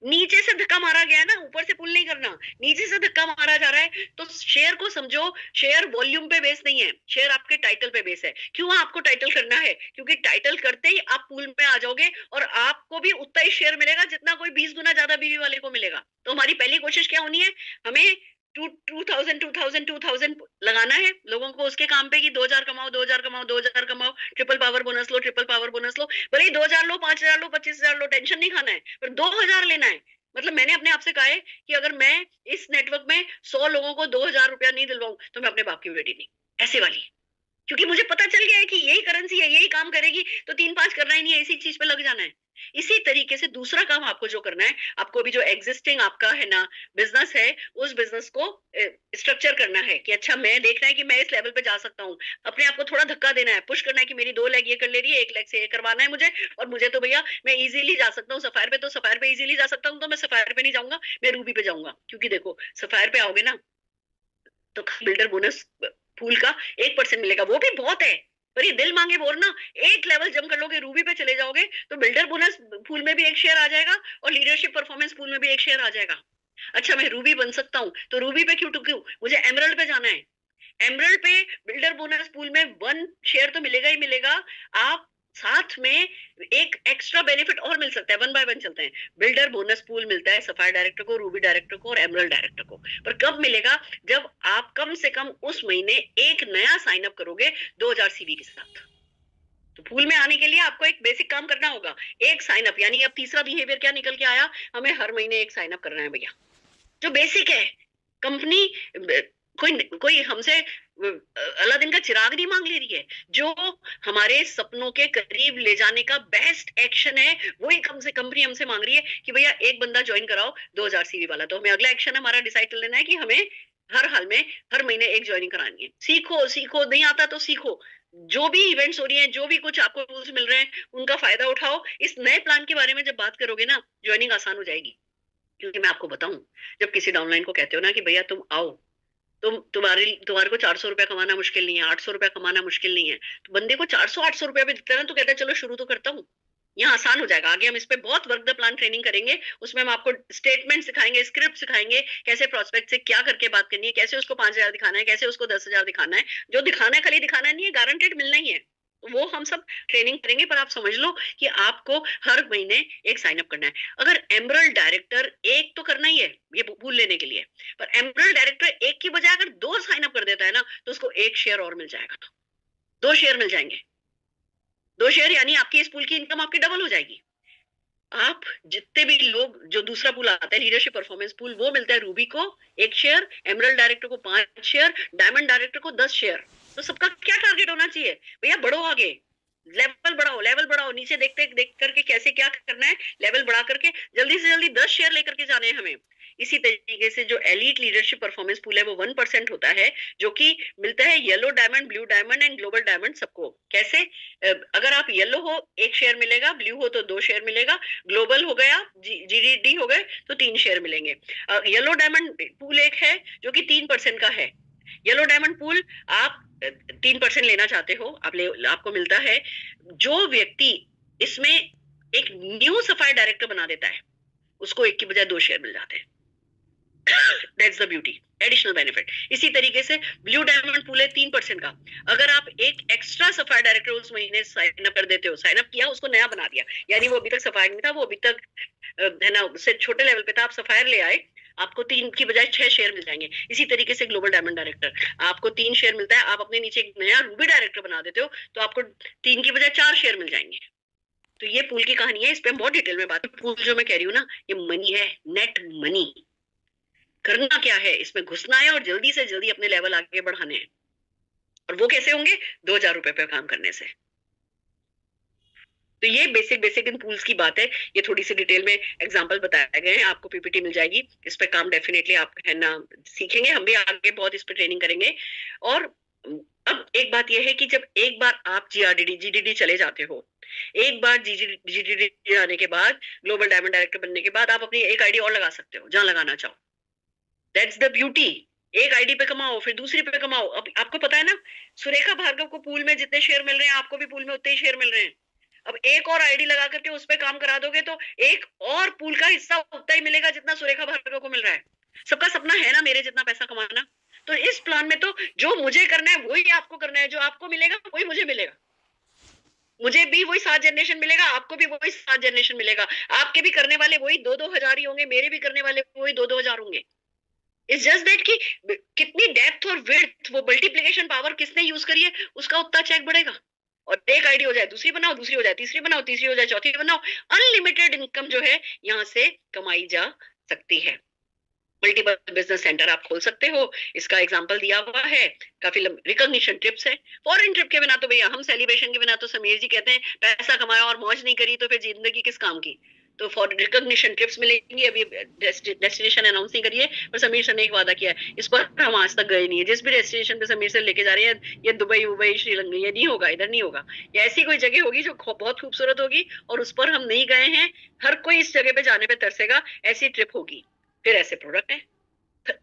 नीचे से धक्का मारा गया ना, ऊपर से पुल नहीं करना, नीचे से धक्का मारा जा रहा है। तो शेयर को समझो, शेयर वॉल्यूम पे बेस नहीं है, शेयर आपके टाइटल पे बेस है। क्यों आपको टाइटल करना है? क्योंकि टाइटल करते ही आप पूल में आ जाओगे और आपको भी उतना ही शेयर मिलेगा जितना कोई 20 गुना ज्यादा बीवी वाले को मिलेगा। तो हमारी पहली कोशिश क्या होनी है, हमें 2000 लगाना है लोगों को उसके काम पे कि 2000 कमाओ, 2000 कमाओ, 2000 कमाओ, ट्रिपल पावर बोनस लो, ट्रिपल पावर बोनस लो। भले ही 2000 लो, 5000 लो, 25000 लो, टेंशन नहीं खाना है, पर 2000 लेना है। मतलब मैंने अपने आप से कहा है कि अगर मैं इस नेटवर्क में 100 लोगों को 2000 रुपया नहीं दिलवाऊं तो मैं अपने बाप की बेटी नहीं, ऐसे वाली। क्योंकि मुझे पता चल गया है कि यही करेंसी है, यही काम करेगी, तो 3-5 करना ही नहीं है, इसी चीज पे लग जाना है। इसी तरीके से दूसरा काम आपको जो करना है, आपको भी जो एग्जिस्टिंग आपका है ना बिजनेस है, उस बिजनेस को स्ट्रक्चर करना है कि अच्छा मैं देखना है कि मैं इस लेवल पे जा सकता हूँ। अपने आप को थोड़ा धक्का देना है, पुश करना है कि मेरी 2 लेग ये कर ले रही है, 1 लेग से ये करवाना है मुझे, और मुझे तो भैया मैं इजीली जा सकता हूँ सफायर पे, तो सफायर पे इजीली जा सकता हूँ, तो मैं सफायर पे नहीं जाऊंगा, मैं रूबी पे जाऊंगा। क्योंकि देखो सफायर पे आओगे ना तो बिल्डर बोनस फूल का 1% मिलेगा, वो भी बहुत है। पर ये दिल मांगे बोर ना, एक लेवल जम कर लोगे, रूबी पे चले जाओगे तो बिल्डर बोनस फूल में भी एक शेयर आ जाएगा और लीडरशिप परफॉर्मेंस फूल में भी एक शेयर आ जाएगा। अच्छा मैं रूबी बन सकता हूँ, तो रूबी पे क्यों टुक्यू, मुझे एमरल्ड पे जाना है। एमरल्ड पे बिल्डर बोनस पूल में 1 शेयर तो मिलेगा ही मिलेगा, आप साथ में एक एक्स्ट्रा बेनिफिट और मिल सकता है। 1 बाय 1 चलते हैं। बिल्डर बोनस पूल मिलता है सफायर डायरेक्टर को, रूबी डायरेक्टर को और एमरल्ड डायरेक्टर को। पर कब मिलेगा? जब आप कम से कम उस महीने एक नया साइन अप करोगे 2000 सीवी के साथ। तो पूल में आने के लिए आपको एक बेसिक काम करना होगा, एक साइन अप। यानी अब तीसरा बिहेवियर क्या निकल के आया, हमें हर महीने एक साइन अप करना है भैया, जो बेसिक है। कंपनी कोई हमसे अलादीन का चिराग नहीं मांग ले रही है। जो हमारे सपनों के करीब ले जाने का बेस्ट एक्शन है वही कंपनी हमसे मांग रही है कि भैया एक बंदा ज्वाइन कराओ 2000 सीवी वाला। तो हमें अगला एक्शन हमारा डिसाइड कर लेना है कि हमें हर हाल में हर महीने एक ज्वाइनिंग करानी है। सीखो सीखो, नहीं आता तो सीखो। जो भी इवेंट्स हो रही हैं, जो भी कुछ आपको रूल्स मिल रहे हैं, उनका फायदा उठाओ। इस नए प्लान के बारे में जब बात करोगे ना, ज्वाइनिंग आसान हो जाएगी। क्योंकि मैं आपको बताऊं, जब किसी डाउनलाइन को कहते हो ना कि भैया तुम आओ, तुम्हारे को 400 रुपया कमाना मुश्किल नहीं है, 800 रुपया कमाना मुश्किल नहीं है, तो बंदे को 400-800 रुपया भी दिखता है ना, तो कहता है चलो शुरू तो करता हूँ। यहाँ आसान हो जाएगा। आगे हम इस पे बहुत वर्क द प्लान ट्रेनिंग करेंगे, उसमें हम आपको स्टेटमेंट सिखाएंगे, स्क्रिप्ट सिखाएंगे, कैसे प्रोस्पेक्ट से क्या करके बात करनी है, कैसे उसको 5000 दिखाना है, कैसे उसको 10,000 दिखाना है। जो दिखाना है खाली दिखाना नहीं है, गारंटेड मिलना ही है। वो हम सब ट्रेनिंग करेंगे। पर आप समझ लो कि आपको हर महीने एक साइन अप करना है। अगर एमरल्ड डायरेक्टर एक तो करना ही है ये भूल लेने के लिए, पर एमरल्ड डायरेक्टर एक की बजाय अगर 2 साइन अप कर देता है ना, तो उसको 1 शेयर और मिल जाएगा, 2 शेयर मिल जाएंगे। 2 शेयर यानी आपकी इस पूल की इनकम आपकी डबल हो जाएगी। आप जितने भी लोग, जो दूसरा पूल आता है लीडरशिप परफॉर्मेंस पूल, वो मिलता है रूबी को 1 शेयर, एमरल्ड डायरेक्टर को 5 शेयर, डायमंड डायरेक्टर को 10 शेयर। तो सबका क्या टारगेट होना चाहिए? भैया बढ़ो आगे, लेवल बढ़ाओ, नीचे देख करके कैसे क्या करना है, लेवल बढ़ा करके जल्दी से जल्दी 10 शेयर लेकर के जाने हैं हमें। इसी तरीके से जो एलीट लीडरशिप परफॉर्मेंस पूल है वो 1% होता है, जो कि मिलता है yellow diamond, blue diamond and global diamond सबको। कैसे? अगर आप येलो हो 1 शेयर मिलेगा, ब्लू हो तो 2 शेयर मिलेगा, ग्लोबल हो गया, जीडीडी हो गए तो 3 शेयर मिलेंगे। येलो डायमंड पूल एक है जो कि 3% का है। येलो डायमंड पूल आप 3% लेना चाहते हो, आपको मिलता है जो व्यक्ति इसमें एक न्यू सफायर डायरेक्टर बना देता है, उसको 1 की बजाय 2 शेयर मिल जाते हैं। That's the beauty, additional benefit. इसी तरीके से ब्लू डायमंड पूल है 3% का। अगर आप एक एक्स्ट्रा सफायर डायरेक्टर उस महीने साइन अप कर देते हो, साइन अप किया, उसको नया बना दिया, यानी वो अभी तक सफायर नहीं था, वो अभी तक है ना उससे छोटे लेवल पे था, आप सफायर ले आए, आपको 3 की बजाय 6 शेयर मिल जाएंगे। इसी तरीके से ग्लोबल डायमंड डायरेक्टर, आपको 3 शेयर मिलता है, आप अपने नीचे एक नया रूबी डायरेक्टर बना देते हो तो आपको 3 की बजाय 4 शेयर मिल जाएंगे। तो ये पूल की कहानी है, इस पे हम बहुत डिटेल में बात। पूल जो मैं कह रही हूँ ना, ये मनी है, नेट मनी। करना क्या है, इसमें घुसना है और जल्दी से जल्दी अपने लेवल आगे बढ़ाने हैं। और वो कैसे होंगे? 2,000 रुपए पे काम करने से। तो ये बेसिक इन पूल्स की बात है। ये थोड़ी सी डिटेल में एग्जांपल बताए गए हैं, आपको पीपीटी मिल जाएगी, इस पे काम डेफिनेटली आप है ना सीखेंगे, हम भी आगे बहुत इस पे ट्रेनिंग करेंगे। और अब एक बात यह है कि जब एक बार आप जीडीडी चले जाते हो, एक बार जीडीडी आने के बाद, ग्लोबल डायमंड डायरेक्टर बनने के बाद, आप अपनी एक आईडी और लगा सकते हो जहां लगाना चाहो। That's the beauty. एक आईडी पे कमाओ, फिर दूसरी पे कमाओ। अब आपको पता है ना, सुरेखा भार्गव को पूल में जितने शेयर मिल रहे हैं, आपको भी पूल में उतने ही शेयर मिल रहे हैं। अब एक और आईडी लगा करके उस पर काम करा दोगे तो एक और पूल का हिस्सा उतना ही मिलेगा जितना सुरेखा भार्गव को मिल रहा है। सबका सपना है ना मेरे जितना पैसा कमाना। तो इस प्लान में तो जो मुझे करना है वही आपको करना है, जो आपको मिलेगा वही मुझे मिलेगा। मुझे भी वही 7 जनरेशन मिलेगा, आपको भी वही 7 जनरेशन मिलेगा। आपके भी करने वाले वही 2-2 हजार ही होंगे, मेरे भी करने वाले वही 2-2 हजार होंगे। इट्स जस्ट दैट कि कितनी डेप्थ और विड्थ, वो मल्टीप्लिकेशन पावर किसने यूज करी है, उसका उतना चेक बढ़ेगा। और एक आईडी हो जाए, दूसरी बनाओ, दूसरी हो जाए, तीसरी बनाओ, तीसरी हो जाए, चौथी बनाओ। अनलिमिटेड इनकम जो है यहाँ से कमाई जा सकती है। मल्टीपल बिजनेस सेंटर आप खोल सकते हो, इसका एग्जांपल दिया हुआ है। काफी रिकॉग्निशन ट्रिप्स है। फॉरेन ट्रिप के बिना तो भैया, हम सेलिब्रेशन के बिना तो समीर जी कहते हैं पैसा कमाया और मौज नहीं करी तो फिर जिंदगी किस काम की। तो फॉर रिकॉग्निशन ट्रिप्स मिलेंगी। अभी डेस्टिनेशन अनाउंस नहीं करिए, पर समीर सर ने एक वादा किया है, इस पर हम आज तक गए नहीं है। जिस भी डेस्टिनेशन पे समीर सर लेके जा रहे हैं, ये दुबई उबई श्रीलंका, ये नहीं होगा, इधर नहीं होगा। ये ऐसी कोई जगह होगी जो बहुत खूबसूरत होगी और उस पर हम नहीं गए हैं, हर कोई इस जगह पे जाने पे तरसेगा, ऐसी ट्रिप होगी। फिर ऐसे प्रोडक्ट है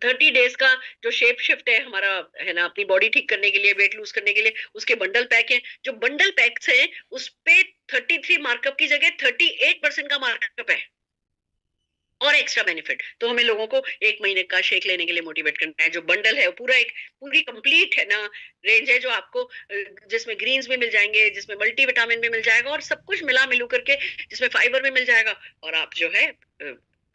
30 डेज का जो शेप शिफ्ट है हमारा, है ना, अपनी बॉडी ठीक करने के लिए, वेट लूज करने के लिए, उसके बंडल पैक है। जो बंडल पैक्स है उस पे 33 मार्कअप की जगह 38% का मार्कअप है और एक्स्ट्रा बेनिफिट। तो हमें लोगों को 1 महीने का शेक लेने के लिए मोटिवेट करना है। जो बंडल है वो पूरा एक पूरी कंप्लीट है ना रेंज है, जो आपको जिसमें ग्रीन्स भी मिल जाएंगे, जिसमें मल्टीविटामिन भी मिल जाएगा और सब कुछ मिला मिलू करके, जिसमें फाइबर भी मिल जाएगा और आप जो है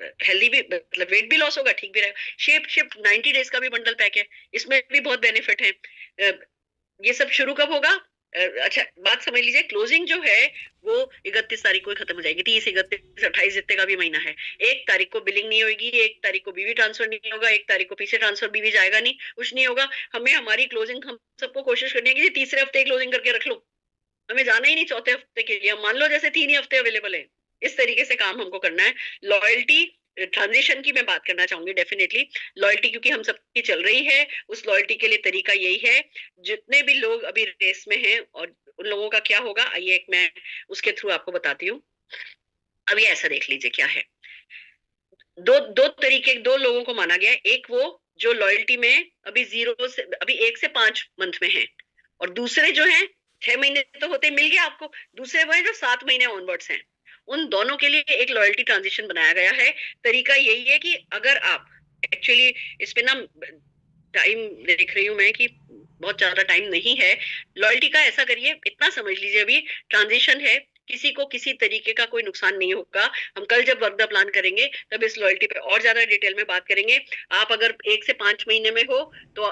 हेल्दी भी, मतलब वेट भी लॉस होगा, ठीक भी रहेगा। शेप शिफ्ट 90 डेज का भी बंडल पैक है, इसमें भी बहुत बेनिफिट है। ये सब शुरू कब होगा? अच्छा बात समझ लीजिए, क्लोजिंग जो है वो 31 तारीख को ही खत्म हो जाएगी। 30, 31, 28 जितने का भी महीना है। 1 तारीख को बिलिंग नहीं होगी, 1 तारीख को बीवी ट्रांसफर नहीं होगा, 1 तारीख को पीछे ट्रांसफर बीवी जाएगा नहीं, कुछ नहीं होगा। हमें हमारी क्लोजिंग, हम सबको कोशिश करनी है कि तीसरे हफ्ते क्लोजिंग करके रख लो, हमें जाना ही नहीं चौथे हफ्ते के लिए। मान लो जैसे 3 ही हफ्ते अवेलेबल है, इस तरीके से काम हमको करना है। लॉयल्टी ट्रांजिशन की मैं बात करना चाहूंगी डेफिनेटली। लॉयल्टी क्योंकि हम सबकी चल रही है, उस लॉयल्टी के लिए तरीका यही है। जितने भी लोग अभी रेस में हैं और उन लोगों का क्या होगा, आइए एक मैं उसके थ्रू आपको बताती हूँ। अभी ऐसा देख लीजिए क्या है, दो तरीके, 2 लोगों को माना गया। एक वो जो लॉयल्टी में अभी 0 से अभी 1 से 5 मंथ में है, और दूसरे जो है 6 महीने तो होते मिल गया आपको, दूसरे वो है जो 7 महीने ऑनवर्ड्स हैं। उन दोनों के लिए एक लॉयल्टी ट्रांजिशन बनाया गया है। तरीका यही है कि अगर आप एक्चुअली इस पे ना टाइम देख रही हूँ मैं कि बहुत ज्यादा टाइम नहीं है। लॉयल्टी का ऐसा करिए, इतना समझ लीजिए अभी ट्रांजिशन है, किसी को किसी तरीके का कोई नुकसान नहीं होगा। हम कल जब वर्क द प्लान करेंगे तब इस लॉयल्टी पे और ज्यादा डिटेल में बात करेंगे। आप अगर 1 से 5 महीने में हो तो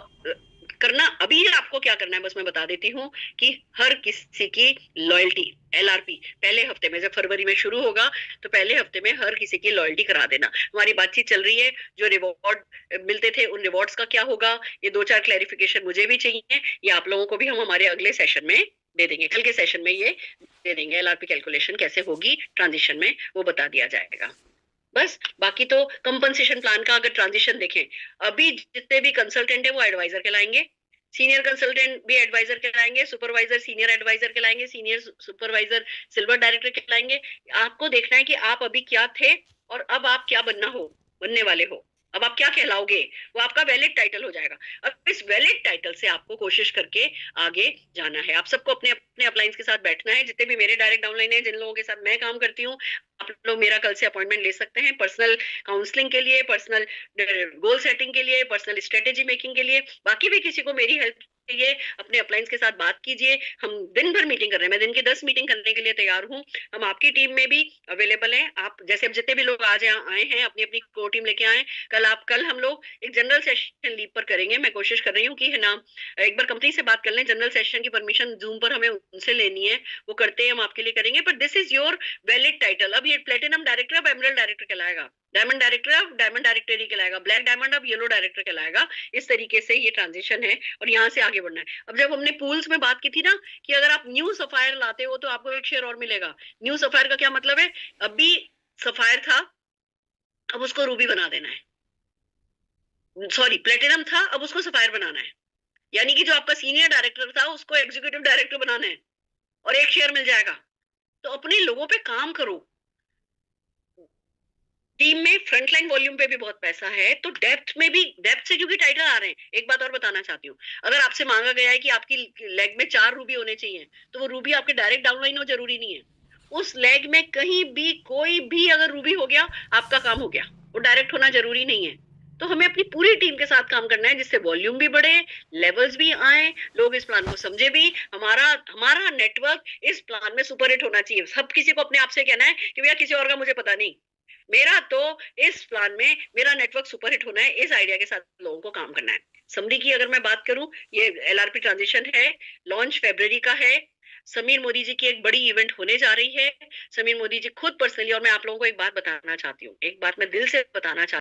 करना अभी आपको क्या करना है बस मैं बता देती हूँ कि हर किसी की लॉयल्टी, LRP पहले हफ्ते में, जब फरवरी में शुरू होगा तो पहले हफ्ते में हर किसी की लॉयल्टी करा देना। हमारी बातचीत चल रही है, जो रिवॉर्ड मिलते थे उन रिवॉर्ड्स का क्या होगा, ये 2-4 क्लैरिफिकेशन मुझे भी चाहिए, ये आप लोगों को भी हम हमारे अगले सेशन में दे देंगे, कल के सेशन में ये दे देंगे। LRP कैलकुलेशन कैसे होगी ट्रांजिशन में वो बता दिया जाएगा। बस बाकी तो कंपनसेशन प्लान का अगर ट्रांजिशन देखें, अभी जितने भी कंसल्टेंट है वो एडवाइजर कहलाएंगे, सीनियर कंसल्टेंट भी एडवाइजर कहलाएंगे, सुपरवाइजर सीनियर एडवाइजर कहलाएंगे, सीनियर सुपरवाइजर सिल्वर डायरेक्टर कहलाएंगे। आपको देखना है कि आप अभी क्या थे और अब आप क्या बनने वाले हो, अब आप क्या कहलाओगे, वो आपका वैलिड टाइटल हो जाएगा। अब इस वैलिड टाइटल से आपको कोशिश करके आगे जाना है। आप सबको अपने अपने अपलाइंस के साथ बैठना है, जितने भी मेरे डायरेक्ट डाउनलाइन है, जिन लोगों के साथ मैं काम करती हूँ, आप लोग मेरा कल से अपॉइंटमेंट ले सकते हैं पर्सनल काउंसलिंग के लिए, पर्सनल गोल सेटिंग के लिए, पर्सनल स्ट्रेटेजी मेकिंग के लिए। बाकी भी किसी को मेरी हेल्प चाहिए, अपने अपलाइंस के साथ बात कीजिए। हम दिन भर मीटिंग कर रहे हैं, मैं दिन की 10 मीटिंग करने के लिए तैयार हूँ। हम आपकी टीम में भी अवेलेबल हैं। आप जैसे अब जितने भी लोग आज यहाँ आए हैं अपनी अपनी कोर टीम लेके आए, कल हम लोग एक जनरल सेशन लीव पर करेंगे। मैं कोशिश कर रही हूँ कि है ना, एक बार कंपनी से बात कर लें, जनरल सेशन की परमिशन जूम पर हमें उनसे लेनी है, वो करते हैं, हम आपके लिए करेंगे। But this is your valid title. अब ये प्लेटिनम डायरेक्टर अब एमरल्ड डायरेक्टर कहलाएगा, डायमंड डायरेक्टर अब डायमंड डायरेक्टर ही कहलाएगा, ब्लैक डायमंड अब येलो डायरेक्टर कहलाएगा। इस तरीके से ये ट्रांजिशन है और यहाँ से आगे बढ़ना है। अब जब हमने पूल्स में बात की थी ना कि अगर आप न्यू सफायर लाते हो तो आपको एक शेयर और मिलेगा। न्यू सफायर का क्या मतलब है, अभी सफायर था अब उसको रूबी बना देना है, सॉरी प्लेटिनम था अब उसको सफायर बनाना है, यानी कि जो आपका सीनियर डायरेक्टर था उसको एग्जीक्यूटिव डायरेक्टर बनाना है और एक शेयर मिल जाएगा। तो अपने लोगों पे काम करो। टीम में फ्रंटलाइन वॉल्यूम पे भी बहुत पैसा है, तो डेप्थ में भी, डेप्थ से क्योंकि टाइटल आ रहे हैं। एक बात और बताना चाहती हूँ, अगर आपसे मांगा गया है कि आपकी लेग में 4 रूबी होने चाहिए, तो वो रूबी आपके डायरेक्ट डाउनलाइन हो जरूरी नहीं है। उस लेग में कहीं भी कोई भी अगर रूबी हो गया आपका काम हो गया, वो डायरेक्ट होना जरूरी नहीं है। तो हमें अपनी पूरी टीम के साथ काम करना है जिससे वॉल्यूम भी बढ़े, लेवल्स भी आए, लोग इस प्लान को समझे भी। हमारा हमारा नेटवर्क इस प्लान में सुपर हिट होना चाहिए। सब किसी को अपने आप से कहना है कि भैया किसी और का मुझे पता नहीं, मेरा तो इस प्लान में मेरा नेटवर्क सुपर हिट होना है, इस आइडिया के साथ लोगों को काम करना है। समरी की अगर मैं बात करूं, ये LRP ट्रांजिशन है, लॉन्च फरवरी का है। समीर मोदी जी की एक बड़ी इवेंट होने जा रही है, समीर मोदी जी खुद पर्सनली। और मैं आप लोगों को एक बात बताना चाहती हूँ, एक बात मैं दिल से बताना चाहती